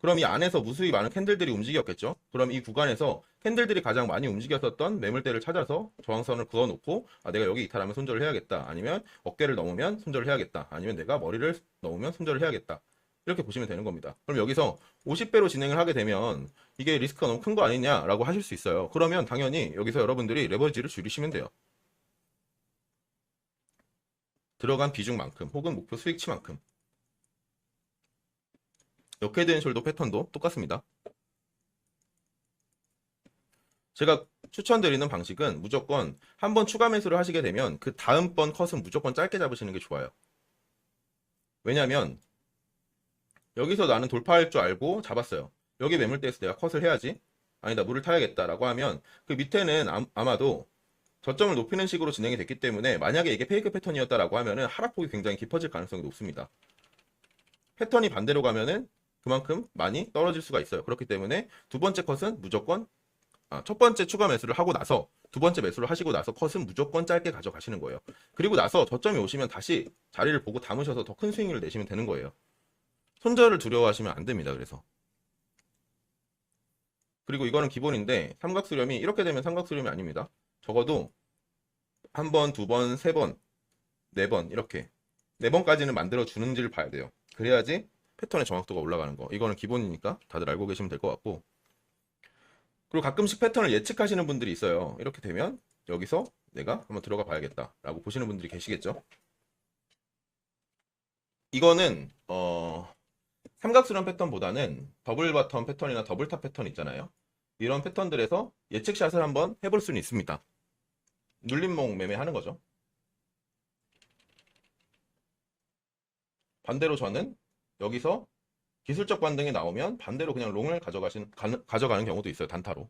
그럼 이 안에서 무수히 많은 캔들들이 움직였겠죠. 그럼 이 구간에서 캔들들이 가장 많이 움직였었던 매물대를 찾아서 저항선을 그어놓고 내가 여기 이탈하면 손절을 해야겠다, 아니면 어깨를 넘으면 손절을 해야겠다, 아니면 내가 머리를 넘으면 손절을 해야겠다, 이렇게 보시면 되는 겁니다. 그럼 여기서 50배로 진행을 하게 되면 이게 리스크가 너무 큰 거 아니냐라고 하실 수 있어요. 그러면 당연히 여기서 여러분들이 레버리지를 줄이시면 돼요. 들어간 비중만큼 혹은 목표 수익치만큼. 역헤드앤숄더 패턴도 똑같습니다. 제가 추천드리는 방식은 무조건 한번 추가 매수를 하시게 되면 그 다음번 컷은 무조건 짧게 잡으시는 게 좋아요. 왜냐면 여기서 나는 돌파할 줄 알고 잡았어요. 여기 매물대에서 내가 컷을 해야지, 아니다 물을 타야겠다라고 하면 그 밑에는 아마도 저점을 높이는 식으로 진행이 됐기 때문에, 만약에 이게 페이크 패턴이었다라고 하면은 하락폭이 굉장히 깊어질 가능성이 높습니다. 패턴이 반대로 가면은 그만큼 많이 떨어질 수가 있어요. 그렇기 때문에 두 번째 컷은 무조건 첫 번째 추가 매수를 하고 나서 두 번째 매수를 하시고 나서 컷은 무조건 짧게 가져가시는 거예요. 그리고 나서 저점이 오시면 다시 자리를 보고 담으셔서 더 큰 수익률을 내시면 되는 거예요. 손절을 두려워하시면 안 됩니다. 그리고 이거는 기본인데, 삼각수렴이 이렇게 되면 삼각수렴이 아닙니다. 적어도 한 번, 두 번, 세 번, 네 번, 이렇게 네 번까지는 만들어 주는지를 봐야 돼요. 그래야지 패턴의 정확도가 올라가는 거. 이거는 기본이니까 다들 알고 계시면 될 것 같고, 그리고 가끔씩 패턴을 예측하시는 분들이 있어요. 이렇게 되면 여기서 내가 한번 들어가 봐야겠다 라고 보시는 분들이 계시겠죠. 이거는 삼각수렴 패턴보다는 더블 바텀 패턴이나 더블 탑 패턴 있잖아요. 이런 패턴들에서 예측샷을 한번 해볼 수는 있습니다. 눌림목 매매하는 거죠. 반대로 저는 여기서 기술적 반등이 나오면 반대로 그냥 롱을 가져가는 경우도 있어요. 단타로.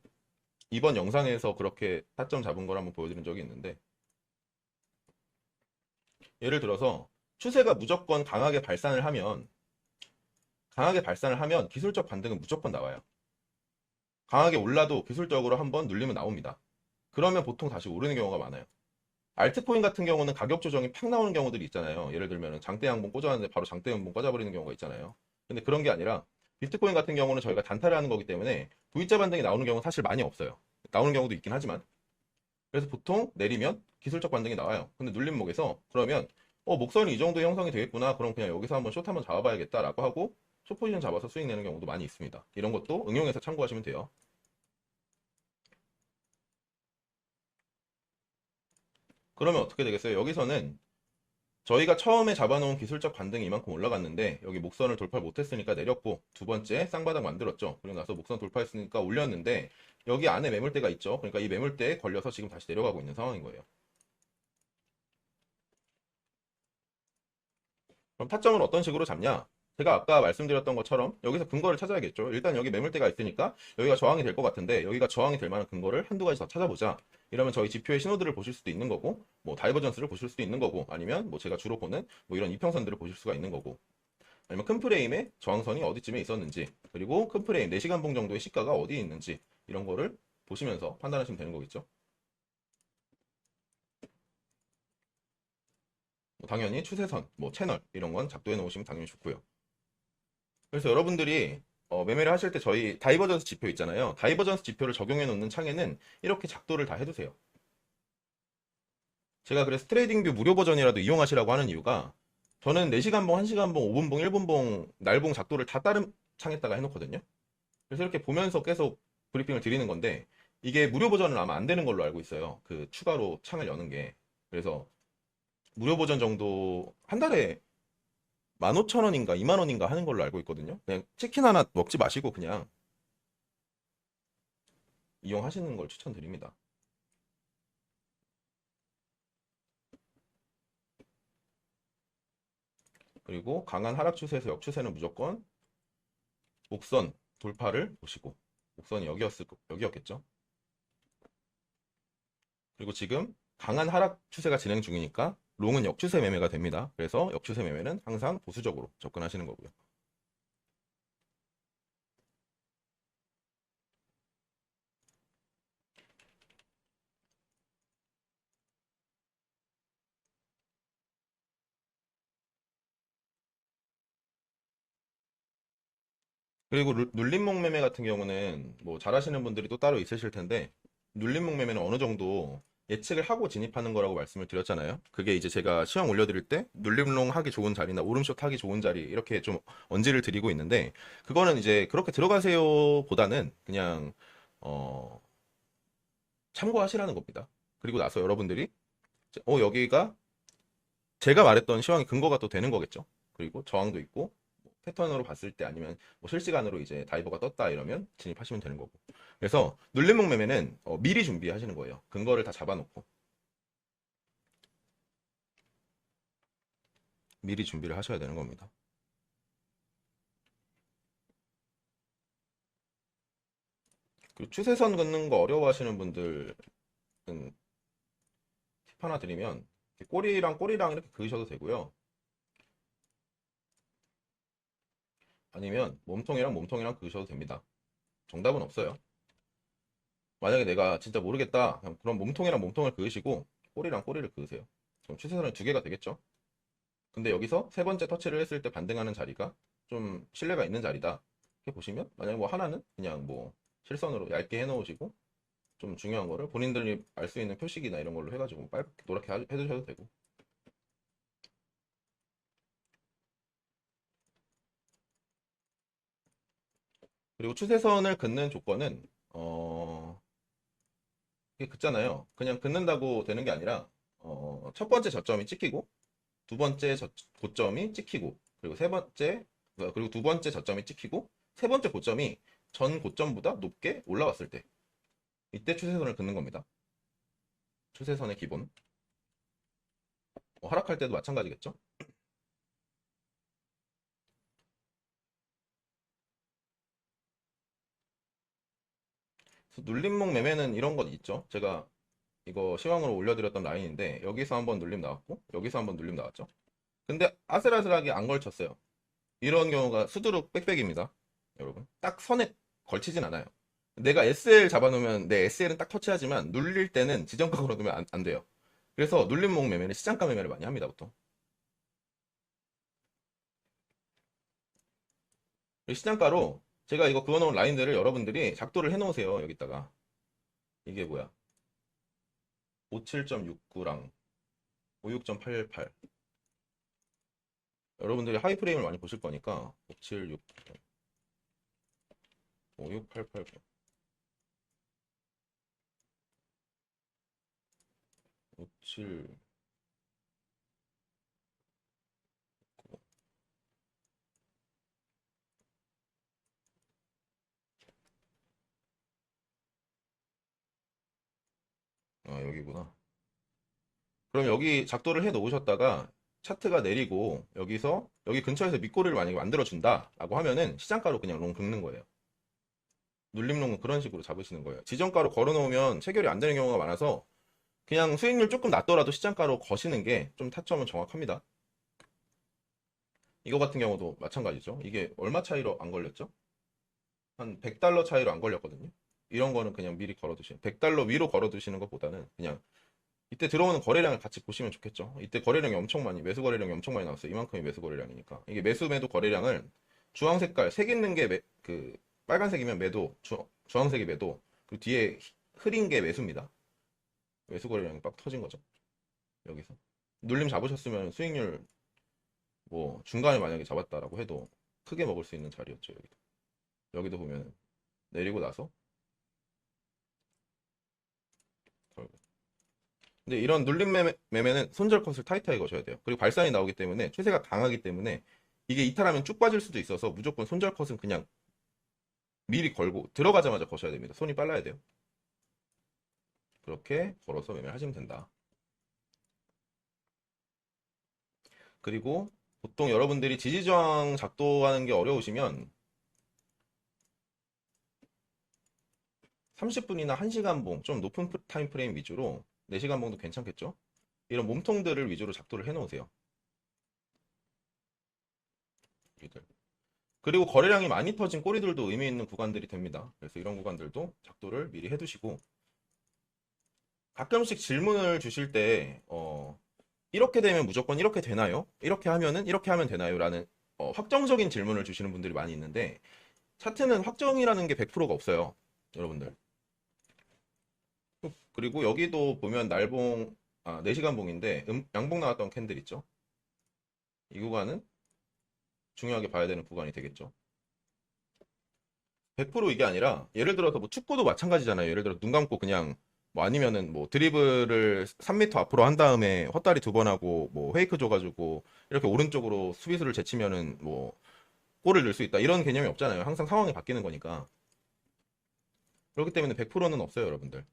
이번 영상에서 그렇게 타점 잡은 걸 한번 보여드린 적이 있는데, 예를 들어서 추세가 무조건 강하게 발산을 하면 강하게 발산을 하면 기술적 반등은 무조건 나와요. 강하게 올라도 기술적으로 한번 눌리면 나옵니다. 그러면 보통 다시 오르는 경우가 많아요. 알트코인 같은 경우는 가격 조정이 팍 나오는 경우들이 있잖아요. 예를 들면 장대 양봉 꽂았는데 바로 장대 양봉 꽂아버리는 경우가 있잖아요. 근데 그런 게 아니라 비트코인 같은 경우는 저희가 단타를 하는 거기 때문에 V자 반등이 나오는 경우는 사실 많이 없어요. 나오는 경우도 있긴 하지만. 그래서 보통 내리면 기술적 반등이 나와요. 근데 눌림목에서 그러면 목선이 이 정도 형성이 되겠구나. 그럼 그냥 여기서 한번 숏 한번 잡아봐야겠다라고 하고 숏 포지션 잡아서 수익 내는 경우도 많이 있습니다. 이런 것도 응용해서 참고하시면 돼요. 그러면 어떻게 되겠어요? 여기서는 저희가 처음에 잡아놓은 기술적 반등이 이만큼 올라갔는데 여기 목선을 돌파 못했으니까 내렸고 두 번째 쌍바닥 만들었죠. 그리고 나서 목선 돌파했으니까 올렸는데 여기 안에 매물대가 있죠. 그러니까 이 매물대에 걸려서 지금 다시 내려가고 있는 상황인 거예요. 그럼 타점을 어떤 식으로 잡냐? 제가 아까 말씀드렸던 것처럼 여기서 근거를 찾아야겠죠. 일단 여기 매물대가 있으니까 여기가 저항이 될 것 같은데 여기가 저항이 될 만한 근거를 한두 가지 더 찾아보자. 이러면 저희 지표의 신호들을 보실 수도 있는 거고 뭐 다이버전스를 보실 수도 있는 거고 아니면 뭐 제가 주로 보는 뭐 이런 이평선들을 보실 수가 있는 거고 아니면 큰 프레임의 저항선이 어디쯤에 있었는지 그리고 큰 프레임 4시간 봉 정도의 시가가 어디에 있는지 이런 거를 보시면서 판단하시면 되는 거겠죠. 뭐 당연히 추세선, 뭐 채널 이런 건 작도해 놓으시면 당연히 좋고요. 그래서 여러분들이 매매를 하실 때 저희 다이버전스 지표 있잖아요. 다이버전스 지표를 적용해 놓는 창에는 이렇게 작도를 다 해두세요. 제가 그래서 트레이딩뷰 무료 버전이라도 이용하시라고 하는 이유가 저는 4시간 봉, 1시간 봉, 5분 봉, 1분 봉, 날봉 작도를 다 다른 창에다가 해놓거든요. 그래서 이렇게 보면서 계속 브리핑을 드리는 건데 이게 무료 버전은 아마 안 되는 걸로 알고 있어요. 그 추가로 창을 여는 게. 그래서 무료 버전 정도 한 달에 15,000원인가 2만 원인가 하는 걸로 알고 있거든요. 그냥 치킨 하나 먹지 마시고 그냥 이용하시는 걸 추천드립니다. 그리고 강한 하락 추세에서 역추세는 무조건 목선 돌파를 보시고 목선이 여기였겠죠. 그리고 지금 강한 하락 추세가 진행 중이니까 롱은 역추세 매매가 됩니다. 그래서 역추세 매매는 항상 보수적으로 접근하시는 거고요. 그리고 눌림목 매매 같은 경우는 뭐 잘하시는 분들이 또 따로 있으실 텐데 눌림목 매매는 어느 정도 예측을 하고 진입하는 거라고 말씀을 드렸잖아요. 그게 이제 제가 시황 올려드릴 때 눌림롱 하기 좋은 자리나 오름숏 하기 좋은 자리 이렇게 좀 언지를 드리고 있는데 그거는 이제 그렇게 들어가세요 보다는 그냥 어 참고하시라는 겁니다. 그리고 나서 여러분들이 여기가 제가 말했던 시황의 근거가 또 되는 거겠죠. 그리고 저항도 있고 뭐 패턴으로 봤을 때 아니면 뭐 실시간으로 이제 다이버가 떴다 이러면 진입하시면 되는 거고. 그래서 눌림목 매매는 미리 준비하시는 거예요. 근거를 다 잡아놓고 미리 준비를 하셔야 되는 겁니다. 그리고 추세선 긋는 거 어려워하시는 분들은 팁 하나 드리면 꼬리랑 꼬리랑 이렇게 그으셔도 되고요. 아니면 몸통이랑 몸통이랑 그으셔도 됩니다. 정답은 없어요. 만약에 내가 진짜 모르겠다. 그럼 몸통이랑 몸통을 그으시고 꼬리랑 꼬리를 그으세요. 그럼 추세선은 두 개가 되겠죠. 근데 여기서 세 번째 터치를 했을 때 반등하는 자리가 좀 신뢰가 있는 자리다. 이렇게 보시면 만약에 뭐 하나는 그냥 뭐 실선으로 얇게 해놓으시고 좀 중요한 거를 본인들이 알 수 있는 표식이나 이런 걸로 해가지고 빨갛게 노랗게 해두셔도 되고. 그리고 추세선을 긋는 조건은 이게 긋잖아요. 그냥 긋는다고 되는 게 아니라 첫 번째 저점이 찍히고 두 번째 고점이 찍히고 그리고 세 번째 그리고 두 번째 저점이 찍히고 세 번째 고점이 전 고점보다 높게 올라왔을 때 이때 추세선을 긋는 겁니다. 추세선의 기본. 하락할 때도 마찬가지겠죠. 그래서 눌림목 매매는 이런 것 있죠. 제가 이거 시황으로 올려드렸던 라인인데 여기서 한번 눌림 나왔고 여기서 한번 눌림 나왔죠. 근데 아슬아슬하게 안 걸쳤어요. 이런 경우가 수두룩 빽빽입니다. 여러분. 딱 선에 걸치진 않아요. 내가 SL 잡아놓으면 내 SL은 딱 터치하지만 눌릴 때는 지정가 걸어두면 안 돼요. 그래서 눌림목 매매는 시장가 매매를 많이 합니다, 보통. 시장가로 제가 이거 그어놓은 라인들을 여러분들이 작도를 해놓으세요, 여기다가. 이게 뭐야? 57.69랑 56.88. 여러분들이 하이프레임을 많이 보실 거니까 576, 5688, 57, 아, 여기구나. 그럼 여기 작도를 해 놓으셨다가 차트가 내리고 여기서 여기 근처에서 밑꼬리를 만약에 만들어 준다라고 하면은 시장가로 그냥 롱 긁는 거예요. 눌림롱은 그런 식으로 잡으시는 거예요. 지정가로 걸어 놓으면 체결이 안 되는 경우가 많아서 그냥 수익률 조금 낮더라도 시장가로 거시는 게 좀 타점은 정확합니다. 이거 같은 경우도 마찬가지죠. 이게 얼마 차이로 안 걸렸죠? 한 100달러 차이로 안 걸렸거든요. 이런 거는 그냥 미리 걸어 두시는 100달러 위로 걸어 두시는 것보다는 그냥 이때 들어오는 거래량을 같이 보시면 좋겠죠. 이때 거래량이 엄청 많이, 매수 거래량이 엄청 많이 나왔어요. 이만큼이 매수 거래량이니까. 이게 매수 매도 거래량을 주황 색깔, 색 있는 게 그 빨간색이면 매도, 주황색이 매도, 그 뒤에 흐린 게 매수입니다. 매수 거래량이 빡 터진 거죠. 여기서. 눌림 잡으셨으면 수익률 뭐 중간에 만약에 잡았다라고 해도 크게 먹을 수 있는 자리였죠. 여기도. 여기도 보면 내리고 나서 털고. 근데 이런 눌림 매매는 손절 컷을 타이트하게 거셔야 돼요. 그리고 발산이 나오기 때문에 추세가 강하기 때문에 이게 이탈하면 쭉 빠질 수도 있어서 무조건 손절 컷은 그냥 미리 걸고 들어가자마자 거셔야 됩니다. 손이 빨라야 돼요. 그렇게 걸어서 매매를 하시면 된다. 그리고 보통 여러분들이 지지저항 작동하는 게 어려우시면 30분이나 1시간 봉, 좀 높은 타임 프레임 위주로 4시간 봉도 괜찮겠죠? 이런 몸통들을 위주로 작도를 해놓으세요. 그리고 거래량이 많이 터진 꼬리들도 의미 있는 구간들이 됩니다. 그래서 이런 구간들도 작도를 미리 해두시고 가끔씩 질문을 주실 때 이렇게 되면 무조건 이렇게 되나요? 이렇게 하면은 이렇게 하면 되나요? 라는 확정적인 질문을 주시는 분들이 많이 있는데 차트는 확정이라는 게 100%가 없어요. 여러분들. 그리고 여기도 보면 날봉 4시간 봉인데 양봉 나왔던 캔들 있죠? 이 구간은 중요하게 봐야 되는 구간이 되겠죠. 100% 이게 아니라 예를 들어서 뭐 축구도 마찬가지잖아요. 예를 들어 눈 감고 그냥 뭐 아니면은 뭐 드리블을 3m 앞으로 한 다음에 헛다리 2번 하고 뭐 페이크 줘가지고 이렇게 오른쪽으로 수비수를 제치면은 뭐 골을 넣을 수 있다 이런 개념이 없잖아요. 항상 상황이 바뀌는 거니까. 그렇기 때문에 100%는 없어요, 여러분들.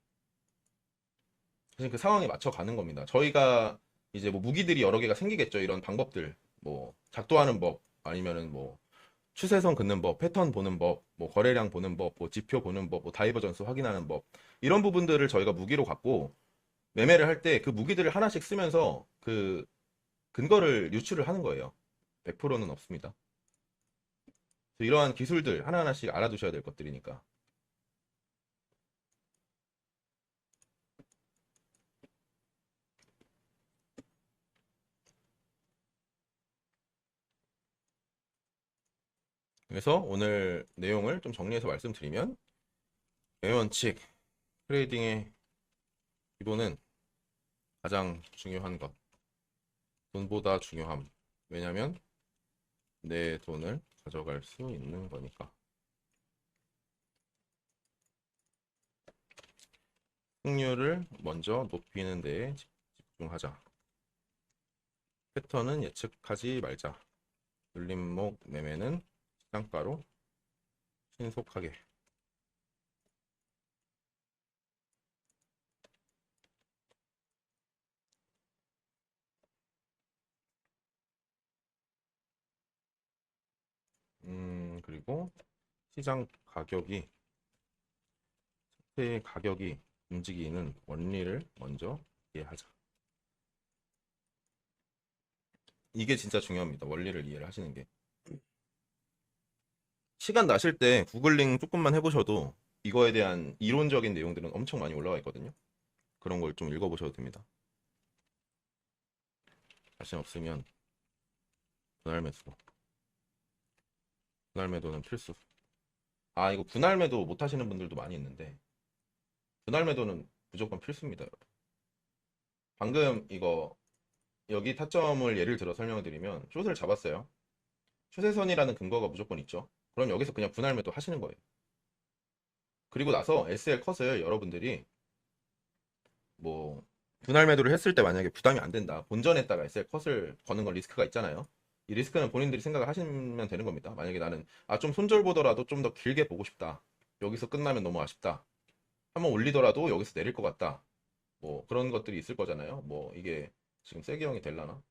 사실 그 상황에 맞춰 가는 겁니다. 저희가 이제 뭐 무기들이 여러 개가 생기겠죠. 이런 방법들 뭐 작도하는 법 아니면은 뭐 추세선 긋는 법, 패턴 보는 법, 뭐 거래량 보는 법, 뭐 지표 보는 법, 뭐 다이버전스 확인하는 법 이런 부분들을 저희가 무기로 갖고 매매를 할 때 그 무기들을 하나씩 쓰면서 그 근거를 유출을 하는 거예요. 100%는 없습니다. 이러한 기술들 하나하나씩 알아두셔야 될 것들이니까. 그래서 오늘 내용을 좀 정리해서 말씀드리면 매원칙 트레이딩의 기본은 가장 중요한 것 돈보다 중요함. 왜냐면 내 돈을 가져갈 수 있는 거니까. 승률을 먼저 높이는 데에 집중하자. 패턴은 예측하지 말자. 눌림목 매매는 시장가로 신속하게. 그리고 시장 가격이 의 가격이 움직이는 원리를 먼저 이해하자. 이게 진짜 중요합니다. 원리를 이해를 하시는 게. 시간 나실 때 구글링 조금만 해보셔도 이거에 대한 이론적인 내용들은 엄청 많이 올라와 있거든요. 그런 걸 좀 읽어보셔도 됩니다. 자신 없으면 분할 매수. 분할 매도는 필수. 아, 이거 분할 매도 못 하시는 분들도 많이 있는데 분할 매도는 무조건 필수입니다, 여러분. 방금 이거 여기 타점을 예를 들어 설명을 드리면 숏을 잡았어요. 추세선이라는 근거가 무조건 있죠. 그럼 여기서 그냥 분할 매도 하시는 거예요. 그리고 나서 SL 컷을 여러분들이 뭐 분할 매도를 했을 때 만약에 부담이 안 된다. 본전에다가 SL 컷을 거는 건 리스크가 있잖아요. 이 리스크는 본인들이 생각을 하시면 되는 겁니다. 만약에 나는 좀 손절 보더라도 좀 더 길게 보고 싶다. 여기서 끝나면 너무 아쉽다. 한번 올리더라도 여기서 내릴 것 같다. 뭐 그런 것들이 있을 거잖아요. 뭐 이게 지금 세기형이 될라나?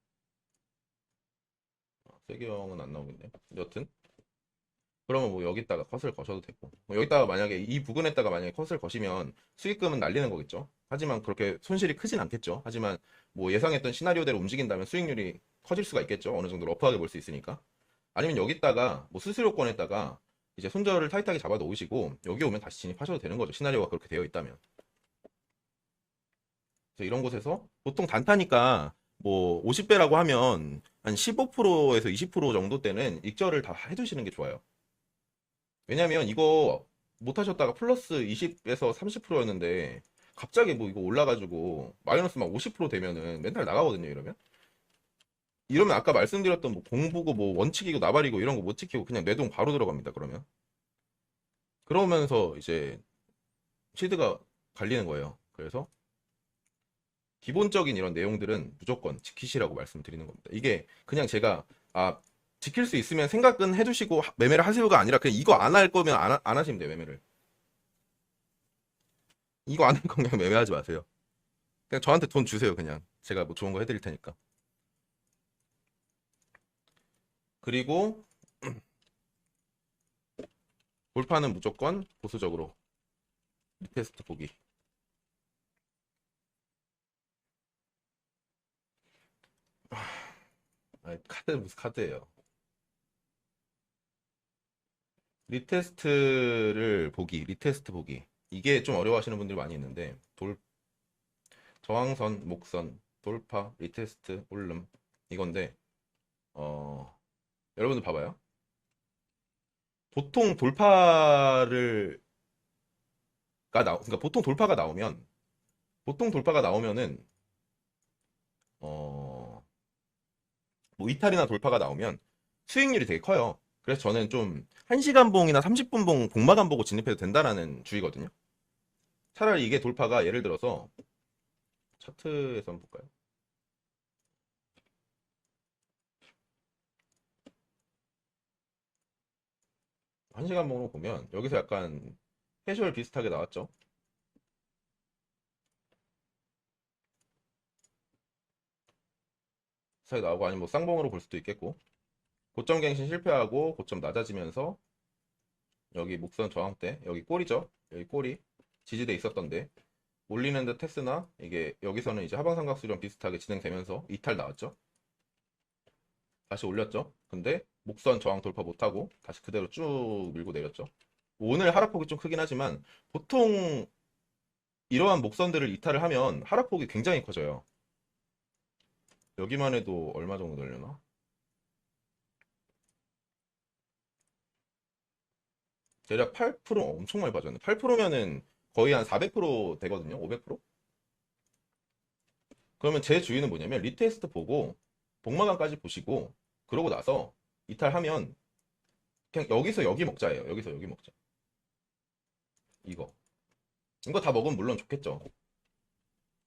세기형은 안 나오겠네. 여튼 그러면 뭐 여기다가 컷을 거셔도 되고 뭐 여기다가 만약에 이 부근에다가 만약에 컷을 거시면 수익금은 날리는 거겠죠. 하지만 그렇게 손실이 크진 않겠죠. 하지만 뭐 예상했던 시나리오대로 움직인다면 수익률이 커질 수가 있겠죠. 어느 정도 러프하게 볼 수 있으니까. 아니면 여기다가 뭐 수수료권에다가 이제 손절을 타이트하게 잡아 놓으시고 여기 오면 다시 진입하셔도 되는 거죠. 시나리오가 그렇게 되어 있다면. 그래서 이런 곳에서 보통 단타니까 뭐 50배라고 하면 한 15%에서 20% 정도 때는 익절을 다 해두시는 게 좋아요. 왜냐면 이거 못 하셨다가 플러스 20에서 30%였는데 갑자기 뭐 이거 올라가지고 마이너스 막 50% 되면은 멘탈 나가거든요, 이러면 아까 말씀드렸던 뭐 공부고 뭐 원칙이고 나발이고 이런 거 못 지키고 그냥 내동 바로 들어갑니다, 그러면. 그러면서 이제 시드가 갈리는 거예요. 그래서 기본적인 이런 내용들은 무조건 지키시라고 말씀드리는 겁니다. 이게 그냥 제가 지킬 수 있으면 생각은 해두시고 매매를 하세요가 아니라 그냥 이거 안 할 거면 안 하시면 돼요, 매매를. 이거 안 할 거면 그냥 매매하지 마세요. 그냥 저한테 돈 주세요, 그냥. 제가 뭐 좋은 거 해드릴 테니까. 그리고 돌파는 무조건 보수적으로 리테스트 보기. 카드 무슨 카드예요. 리테스트 보기. 이게 좀 어려워하시는 분들이 많이 있는데 저항선, 목선, 돌파, 리테스트, 올름 이건데 어, 여러분들 봐봐요. 보통 돌파를 그러니까 보통 돌파가 나오면은 어, 뭐 이탈이나 돌파가 나오면 수익률이 되게 커요. 그래서 저는 좀 1시간 봉이나 30분 봉 복마감 보고 진입해도 된다라는 주의거든요. 차라리 이게 돌파가 예를 들어서 차트에서 한번 볼까요? 1시간 봉으로 보면 여기서 약간 캐주얼 비슷하게 나왔죠. 비슷하게 나오고 아니면 뭐 쌍봉으로 볼 수도 있겠고 고점 갱신 실패하고 고점 낮아지면서 여기 목선 저항대 여기 꼬리죠. 여기 꼬리 지지돼 있었던데 올리는 듯 했으나 이게 여기서는 이제 하방삼각 수렴 비슷하게 진행되면서 이탈 나왔죠. 다시 올렸죠. 근데 목선 저항 돌파 못하고 다시 그대로 쭉 밀고 내렸죠. 오늘 하락폭이 좀 크긴 하지만 보통 이러한 목선들을 이탈을 하면 하락폭이 굉장히 커져요. 여기만 해도 얼마 정도 되려나? 대략 8% 엄청 많이 빠졌네. 8%면은 거의 한 400% 되거든요. 500%? 그러면 제 주의는 뭐냐면 리테스트 보고 복마감까지 보시고 그러고 나서 이탈하면 그냥 여기서 여기 먹자예요. 여기서 여기 먹자. 이거. 이거 다 먹으면 물론 좋겠죠.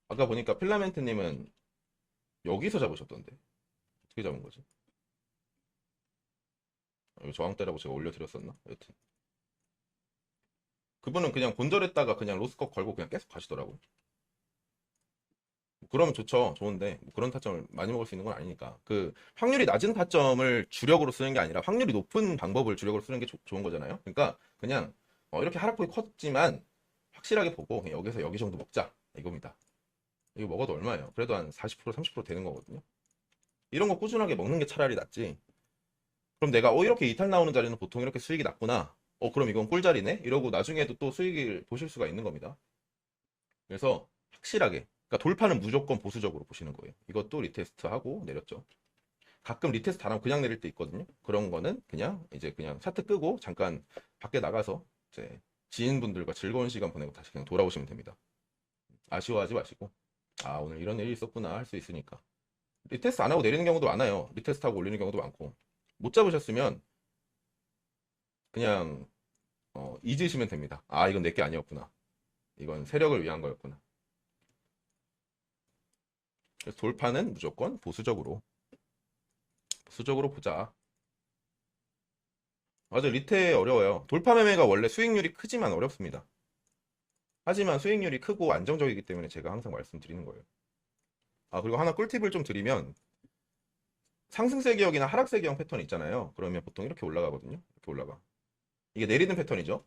아까 보니까 필라멘트님은 여기서 잡으셨던데. 어떻게 잡은 거지? 이거 저항대라고 제가 올려드렸었나? 여튼. 그분은 그냥 본절했다가 그냥 로스컷 걸고 그냥 계속 가시더라고. 그러면 좋죠. 좋은데 뭐 그런 타점을 많이 먹을 수 있는 건 아니니까. 그 확률이 낮은 타점을 주력으로 쓰는 게 아니라 확률이 높은 방법을 주력으로 쓰는 게 좋은 거잖아요. 그러니까 그냥 이렇게 하락폭이 컸지만 확실하게 보고 그냥 여기서 여기 정도 먹자 이겁니다. 이거 먹어도 얼마예요? 그래도 한 40% 30% 되는 거거든요. 이런 거 꾸준하게 먹는 게 차라리 낫지. 그럼 내가 이렇게 이탈 나오는 자리는 보통 이렇게 수익이 낮구나. 그럼 이건 꿀자리네? 이러고 나중에도 또 수익을 보실 수가 있는 겁니다. 그래서 확실하게, 그러니까 돌파는 무조건 보수적으로 보시는 거예요. 이것도 리테스트 하고 내렸죠. 가끔 리테스트 안 하고 그냥 내릴 때 있거든요. 그런 거는 그냥 이제 그냥 차트 끄고 잠깐 밖에 나가서 이제 지인분들과 즐거운 시간 보내고 다시 그냥 돌아오시면 됩니다. 아쉬워하지 마시고, 아, 오늘 이런 일이 있었구나 할 수 있으니까. 리테스트 안 하고 내리는 경우도 많아요. 리테스트 하고 올리는 경우도 많고. 못 잡으셨으면 그냥 잊으시면 됩니다. 아, 이건 내게 아니었구나. 이건 세력을 위한 거였구나. 그래서 돌파는 무조건 보수적으로 보자. 맞아, 리테 어려워요. 돌파 매매가 원래 수익률이 크지만 어렵습니다. 하지만 수익률이 크고 안정적이기 때문에 제가 항상 말씀드리는 거예요. 아, 그리고 하나 꿀팁을 좀 드리면, 상승세 기역이나 하락세 기역 패턴 있잖아요. 그러면 보통 이렇게 올라가거든요. 이렇게 올라가. 이게 내리는 패턴이죠.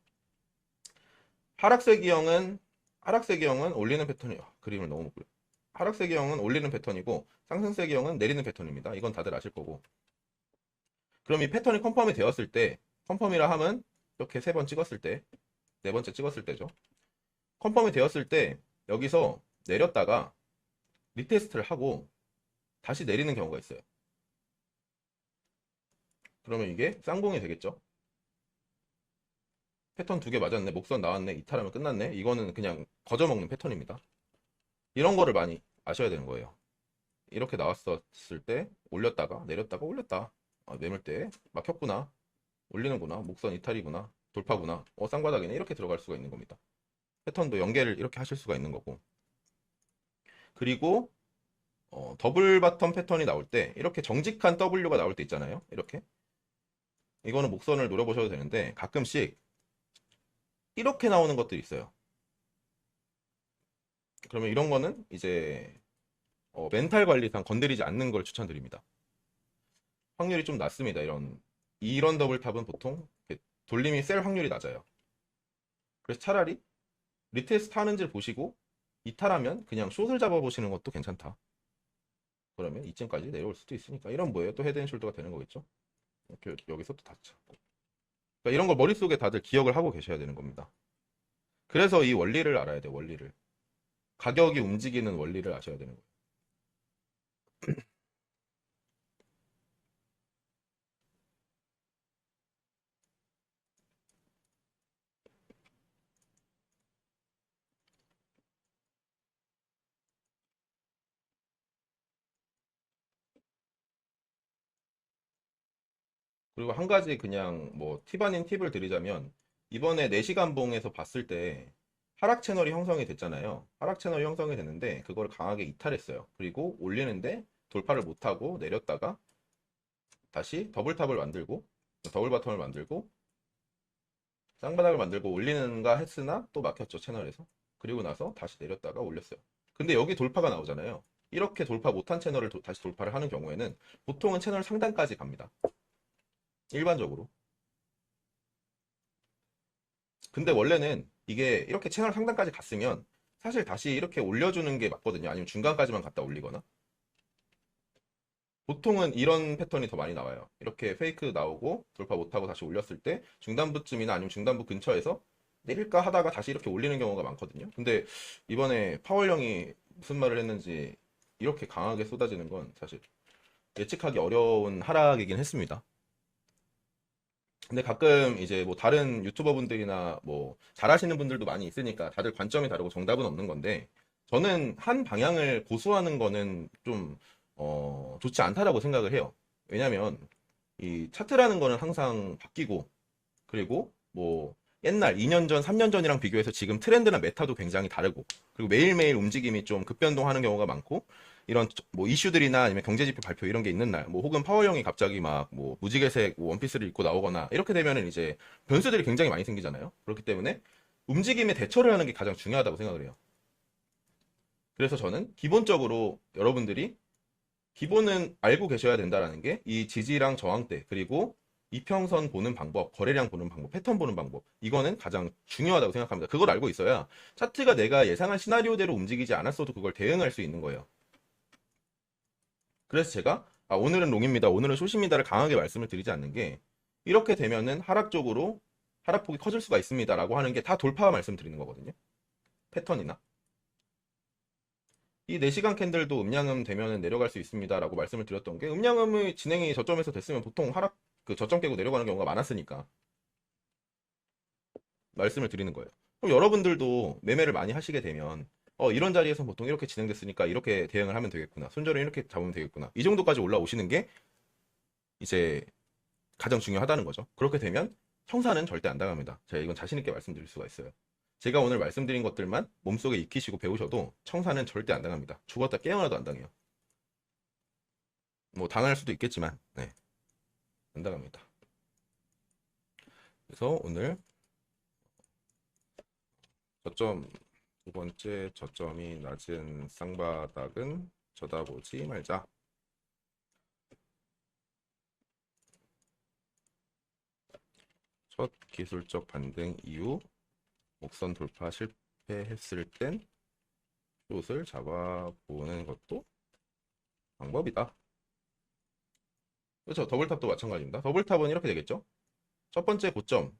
하락세 기형은 하락세 기형은 올리는 패턴이요. 그림을 너무 못 그려. 하락세 기형은 올리는 패턴이고 상승세 기형은 내리는 패턴입니다. 이건 다들 아실 거고. 그럼 이 패턴이 컨펌이 되었을 때, 컨펌이라 함은 이렇게 세 번 찍었을 때, 네 번째 찍었을 때죠. 컨펌이 되었을 때 여기서 내렸다가 리테스트를 하고 다시 내리는 경우가 있어요. 그러면 이게 쌍봉이 되겠죠. 패턴 두 개 맞았네, 목선 나왔네, 이탈하면 끝났네. 이거는 그냥 거저먹는 패턴입니다. 이런 거를 많이 아셔야 되는 거예요. 이렇게 나왔었을 때 올렸다가 내렸다가 올렸다. 매물대 막혔구나. 올리는구나. 목선 이탈이구나. 돌파구나. 쌍바닥이네. 이렇게 들어갈 수가 있는 겁니다. 패턴도 연계를 이렇게 하실 수가 있는 거고. 그리고 더블 바텀 패턴이 나올 때 이렇게 정직한 W가 나올 때 있잖아요. 이렇게. 이거는 목선을 노려보셔도 되는데 가끔씩 이렇게 나오는 것들이 있어요. 그러면 이런 거는 이제 멘탈 관리상 건드리지 않는 걸 추천드립니다. 확률이 좀 낮습니다. 이런 더블탑은 보통 돌림이 셀 확률이 낮아요. 그래서 차라리 리테스트 하는지를 보시고 이탈하면 그냥 숏을 잡아보시는 것도 괜찮다. 그러면 이쯤까지 내려올 수도 있으니까. 이런 뭐예요? 또 헤드앤숄더가 되는 거겠죠? 이렇게 여기서 또 닫자. 그러니까 이런 걸 머릿속에 다들 기억을 하고 계셔야 되는 겁니다. 그래서 이 원리를 알아야 돼요. 원리를. 가격이 움직이는 원리를 아셔야 되는 거예요. 그리고 한 가지 그냥 뭐 팁 아닌 팁을 드리자면, 이번에 4시간 봉에서 봤을 때 하락 채널이 형성이 됐잖아요. 하락 채널이 형성이 됐는데 그걸 강하게 이탈했어요. 그리고 올리는데 돌파를 못하고 내렸다가 다시 더블탑을 만들고 더블 바텀을 만들고 쌍바닥을 만들고 올리는가 했으나 또 막혔죠, 채널에서. 그리고 나서 다시 내렸다가 올렸어요. 근데 여기 돌파가 나오잖아요. 이렇게 돌파 못한 채널을 다시 돌파를 하는 경우에는 보통은 채널 상단까지 갑니다. 일반적으로. 근데 원래는 이게 이렇게 채널 상단까지 갔으면 사실 다시 이렇게 올려주는 게 맞거든요. 아니면 중간까지만 갔다 올리거나. 보통은 이런 패턴이 더 많이 나와요. 이렇게 페이크 나오고 돌파 못하고 다시 올렸을 때 중단부쯤이나 아니면 중단부 근처에서 내릴까 하다가 다시 이렇게 올리는 경우가 많거든요. 근데 이번에 파월 형이 무슨 말을 했는지 이렇게 강하게 쏟아지는 건 사실 예측하기 어려운 하락이긴 했습니다. 근데 가끔 이제 뭐 다른 유튜버 분들이나 뭐 잘하시는 분들도 많이 있으니까 다들 관점이 다르고 정답은 없는 건데, 저는 한 방향을 고수하는 거는 좀 좋지 않다라고 생각을 해요. 왜냐면 이 차트라는 거는 항상 바뀌고, 그리고 뭐 옛날 2년 전, 3년 전이랑 비교해서 지금 트렌드나 메타도 굉장히 다르고, 그리고 매일매일 움직임이 좀 급변동하는 경우가 많고, 이런 뭐 이슈들이나 아니면 경제지표 발표 이런 게 있는 날, 뭐 혹은 파월형이 갑자기 막 뭐 무지개색 뭐 원피스를 입고 나오거나 이렇게 되면은 이제 변수들이 굉장히 많이 생기잖아요. 그렇기 때문에 움직임에 대처를 하는 게 가장 중요하다고 생각을 해요. 그래서 저는 기본적으로 여러분들이 기본은 알고 계셔야 된다라는 게, 이 지지랑 저항대, 그리고 이평선 보는 방법, 거래량 보는 방법, 패턴 보는 방법, 이거는 가장 중요하다고 생각합니다. 그걸 알고 있어야 차트가 내가 예상한 시나리오대로 움직이지 않았어도 그걸 대응할 수 있는 거예요. 그래서 제가 오늘은 롱입니다, 오늘은 숏입니다를 강하게 말씀을 드리지 않는 게, 이렇게 되면은 하락 쪽으로 하락폭이 커질 수가 있습니다라고 하는 게 다 돌파 말씀드리는 거거든요. 패턴이나 이 4시간 캔들도 음양음 되면은 내려갈 수 있습니다라고 말씀을 드렸던 게, 음양음의 진행이 저점에서 됐으면 보통 하락 그 저점 깨고 내려가는 경우가 많았으니까 말씀을 드리는 거예요. 그럼 여러분들도 매매를 많이 하시게 되면 이런 자리에서 보통 이렇게 진행됐으니까 이렇게 대응을 하면 되겠구나, 손절을 이렇게 잡으면 되겠구나, 이 정도까지 올라오시는 게 이제 가장 중요하다는 거죠. 그렇게 되면 청산은 절대 안 당합니다. 제가 이건 자신 있게 말씀드릴 수가 있어요. 제가 오늘 말씀드린 것들만 몸속에 익히시고 배우셔도 청산은 절대 안 당합니다. 죽었다 깨어나도 안 당해요. 뭐 당할 수도 있겠지만, 네, 안 당합니다. 그래서 오늘 저점, 두 번째 저점이 낮은 쌍바닥은 쳐다보지 말자. 첫 기술적 반등 이후 목선 돌파 실패했을 땐 숏을 잡아보는 것도 방법이다. 그렇죠. 더블탑도 마찬가지입니다. 더블탑은 이렇게 되겠죠. 첫 번째 고점,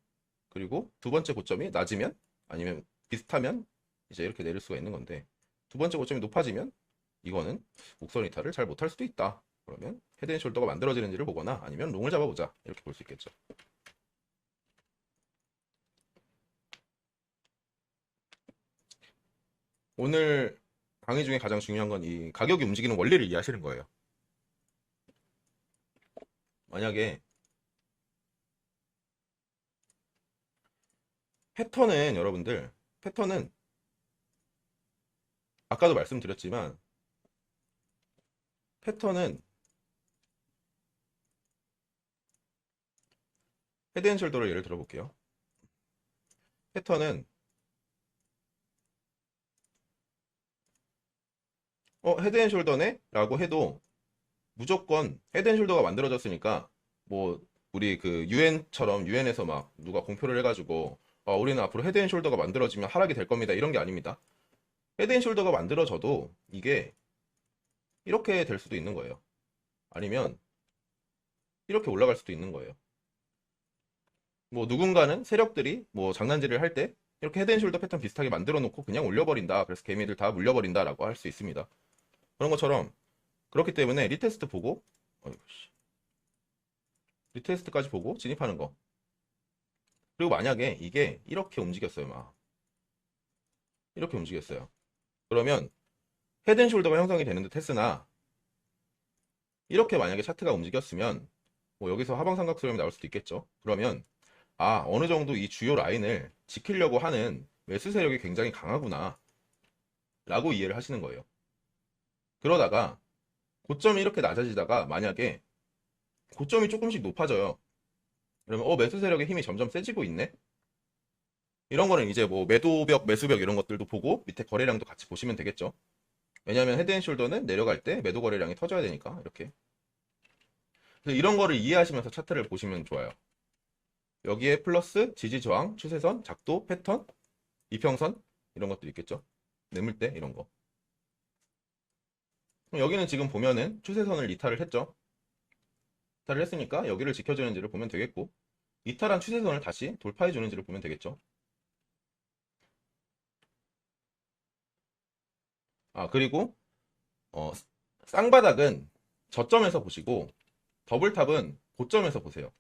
그리고 두 번째 고점이 낮으면, 아니면 비슷하면 이제 이렇게 내릴 수가 있는 건데, 두 번째 고점이 높아지면 이거는 목선 이탈을 잘 못할 수도 있다. 그러면 헤드앤숄더가 만들어지는지를 보거나, 아니면 롱을 잡아보자, 이렇게 볼 수 있겠죠. 오늘 강의 중에 가장 중요한 건 이 가격이 움직이는 원리를 이해하시는 거예요. 만약에 패턴은, 여러분들 패턴은 아까도 말씀드렸지만, 패턴은 헤드앤숄더를 예를 들어 볼게요. 패턴은 헤드앤숄더네? 라고 해도 무조건 헤드앤숄더가 만들어졌으니까, 뭐 우리 그 유엔처럼, 유엔에서 막 누가 공표를 해가지고 우리는 앞으로 헤드앤숄더가 만들어지면 하락이 될 겁니다, 이런 게 아닙니다. 헤드앤숄더가 만들어져도 이게 이렇게 될 수도 있는 거예요. 아니면 이렇게 올라갈 수도 있는 거예요. 뭐 누군가는, 세력들이 뭐 장난질을 할 때 이렇게 헤드앤숄더 패턴 비슷하게 만들어 놓고 그냥 올려버린다, 그래서 개미들 다 물려버린다 라고 할 수 있습니다. 그런 것처럼, 그렇기 때문에 리테스트 보고, 어이구, 리테스트까지 보고 진입하는 거. 그리고 만약에 이게 이렇게 움직였어요, 막 이렇게 움직였어요. 그러면 헤드앤숄더가 형성이 되는 듯 했으나, 이렇게 만약에 차트가 움직였으면 뭐 여기서 하방삼각수렴이 나올 수도 있겠죠. 그러면 어느 정도 이 주요 라인을 지키려고 하는 매수 세력이 굉장히 강하구나 라고 이해를 하시는 거예요. 그러다가 고점이 이렇게 낮아지다가 만약에 고점이 조금씩 높아져요. 그러면 매수 세력의 힘이 점점 세지고 있네? 이런 거는 이제 뭐 매도벽, 매수벽 이런 것들도 보고 밑에 거래량도 같이 보시면 되겠죠. 왜냐하면 헤드앤숄더는 내려갈 때 매도 거래량이 터져야 되니까, 이렇게. 그래서 이런 거를 이해하시면서 차트를 보시면 좋아요. 여기에 플러스 지지 저항, 추세선, 작도, 패턴, 이평선 이런 것도 있겠죠. 매물대 이런 거. 그럼 여기는 지금 보면은 추세선을 이탈을 했죠. 이탈을 했으니까 여기를 지켜주는지를 보면 되겠고, 이탈한 추세선을 다시 돌파해 주는지를 보면 되겠죠. 그리고 어, 쌍바닥은 저점에서 보시고, 더블탑은 고점에서 보세요.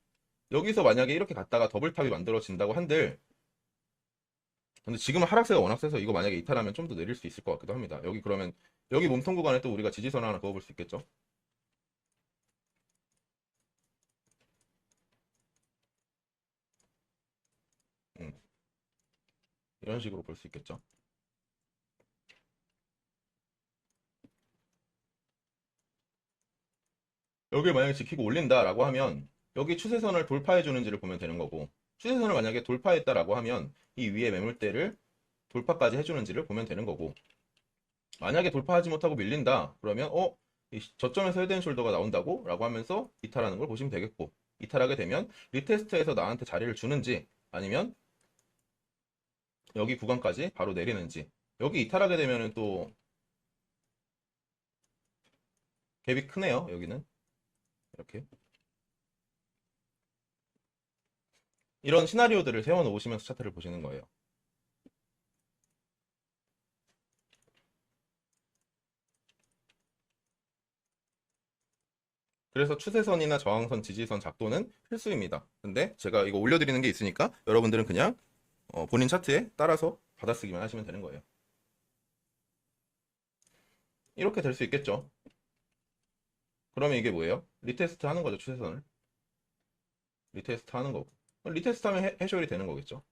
여기서 만약에 이렇게 갔다가 더블탑이 만들어진다고 한들, 근데 지금은 하락세가 워낙 세서 이거 만약에 이탈하면 좀 더 내릴 수 있을 것 같기도 합니다. 여기 그러면 여기 몸통 구간에 또 우리가 지지선 하나 그어볼 수 있겠죠. 음, 이런 식으로 볼 수 있겠죠. 여기 만약에 지키고 올린다라고 하면 여기 추세선을 돌파해 주는지를 보면 되는 거고, 추세선을 만약에 돌파했다라고 하면 이 위에 매물대를 돌파까지 해주는지를 보면 되는 거고, 만약에 돌파하지 못하고 밀린다 그러면 이 저점에서 헤드앤숄더가 나온다고 라고 하면서 이탈하는 걸 보시면 되겠고, 이탈하게 되면 리테스트에서 나한테 자리를 주는지, 아니면 여기 구간까지 바로 내리는지. 여기 이탈하게 되면은 또 갭이 크네요, 여기는. 이렇게 이런 시나리오들을 세워 놓으시면서 차트를 보시는 거예요. 그래서 추세선이나 저항선, 지지선 작도는 필수입니다. 근데 제가 이거 올려드리는 게 있으니까 여러분들은 그냥 본인 차트에 따라서 받아쓰기만 하시면 되는 거예요. 이렇게 될 수 있겠죠. 그러면 이게 뭐예요? 리테스트 하는 거죠, 추세선을. 리테스트 하는 거고. 리테스트 하면 해쇼일이 되는 거겠죠.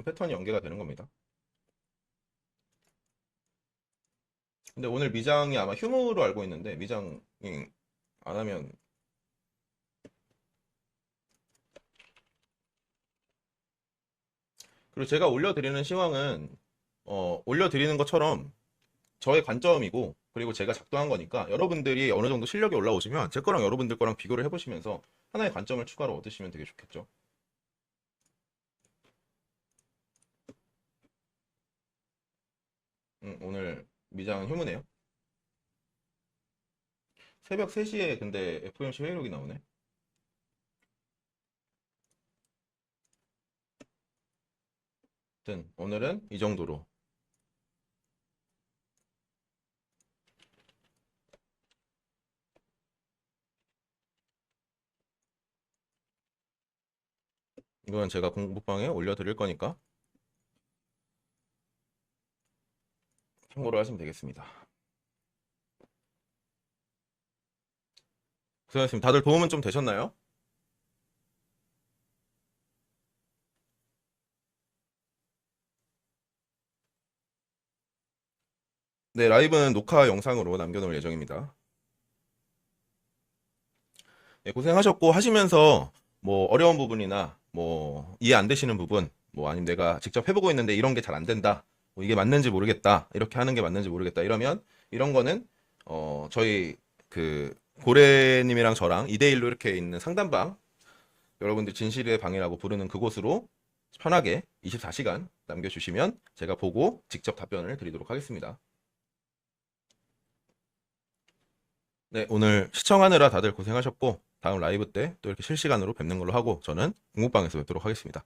패턴이 연계가 되는 겁니다. 근데 오늘 미장이 아마 휴무로 알고 있는데 미장이 안 하면 그리고 제가 올려드리는 시황은 올려드리는 것처럼 저의 관점이고 그리고 제가 작동한 거니까 여러분들이 어느 정도 실력이 올라오시면 제 거랑 여러분들 거랑 비교를 해보시면서 하나의 관점을 추가로 얻으시면 되게 좋겠죠. 오늘 미장은 휴무네요. 새벽 3시에 근데 FOMC 회의록이 나오네. 아무튼 오늘은 이 정도로. 이건 제가 공부방에 올려드릴 거니까 참고로 하시면 되겠습니다. 고생하셨습니다. 다들 도움은 좀 되셨나요? 네, 라이브는 녹화 영상으로 남겨놓을 예정입니다. 네, 고생하셨고 하시면서 뭐 어려운 부분이나 뭐 이해 안 되시는 부분 뭐 아니면 내가 직접 해보고 있는데 이런 게 잘 안 된다. 뭐 이게 맞는지 모르겠다. 이렇게 하는 게 맞는지 모르겠다. 이러면 이런 거는 저희 그 고래님이랑 저랑 2대1로 이렇게 있는 상담방 여러분들 진실의 방이라고 부르는 그곳으로 편하게 24시간 남겨주시면 제가 보고 직접 답변을 드리도록 하겠습니다. 네, 오늘 시청하느라 다들 고생하셨고 다음 라이브 때 또 이렇게 실시간으로 뵙는 걸로 하고 저는 공부방에서 뵙도록 하겠습니다.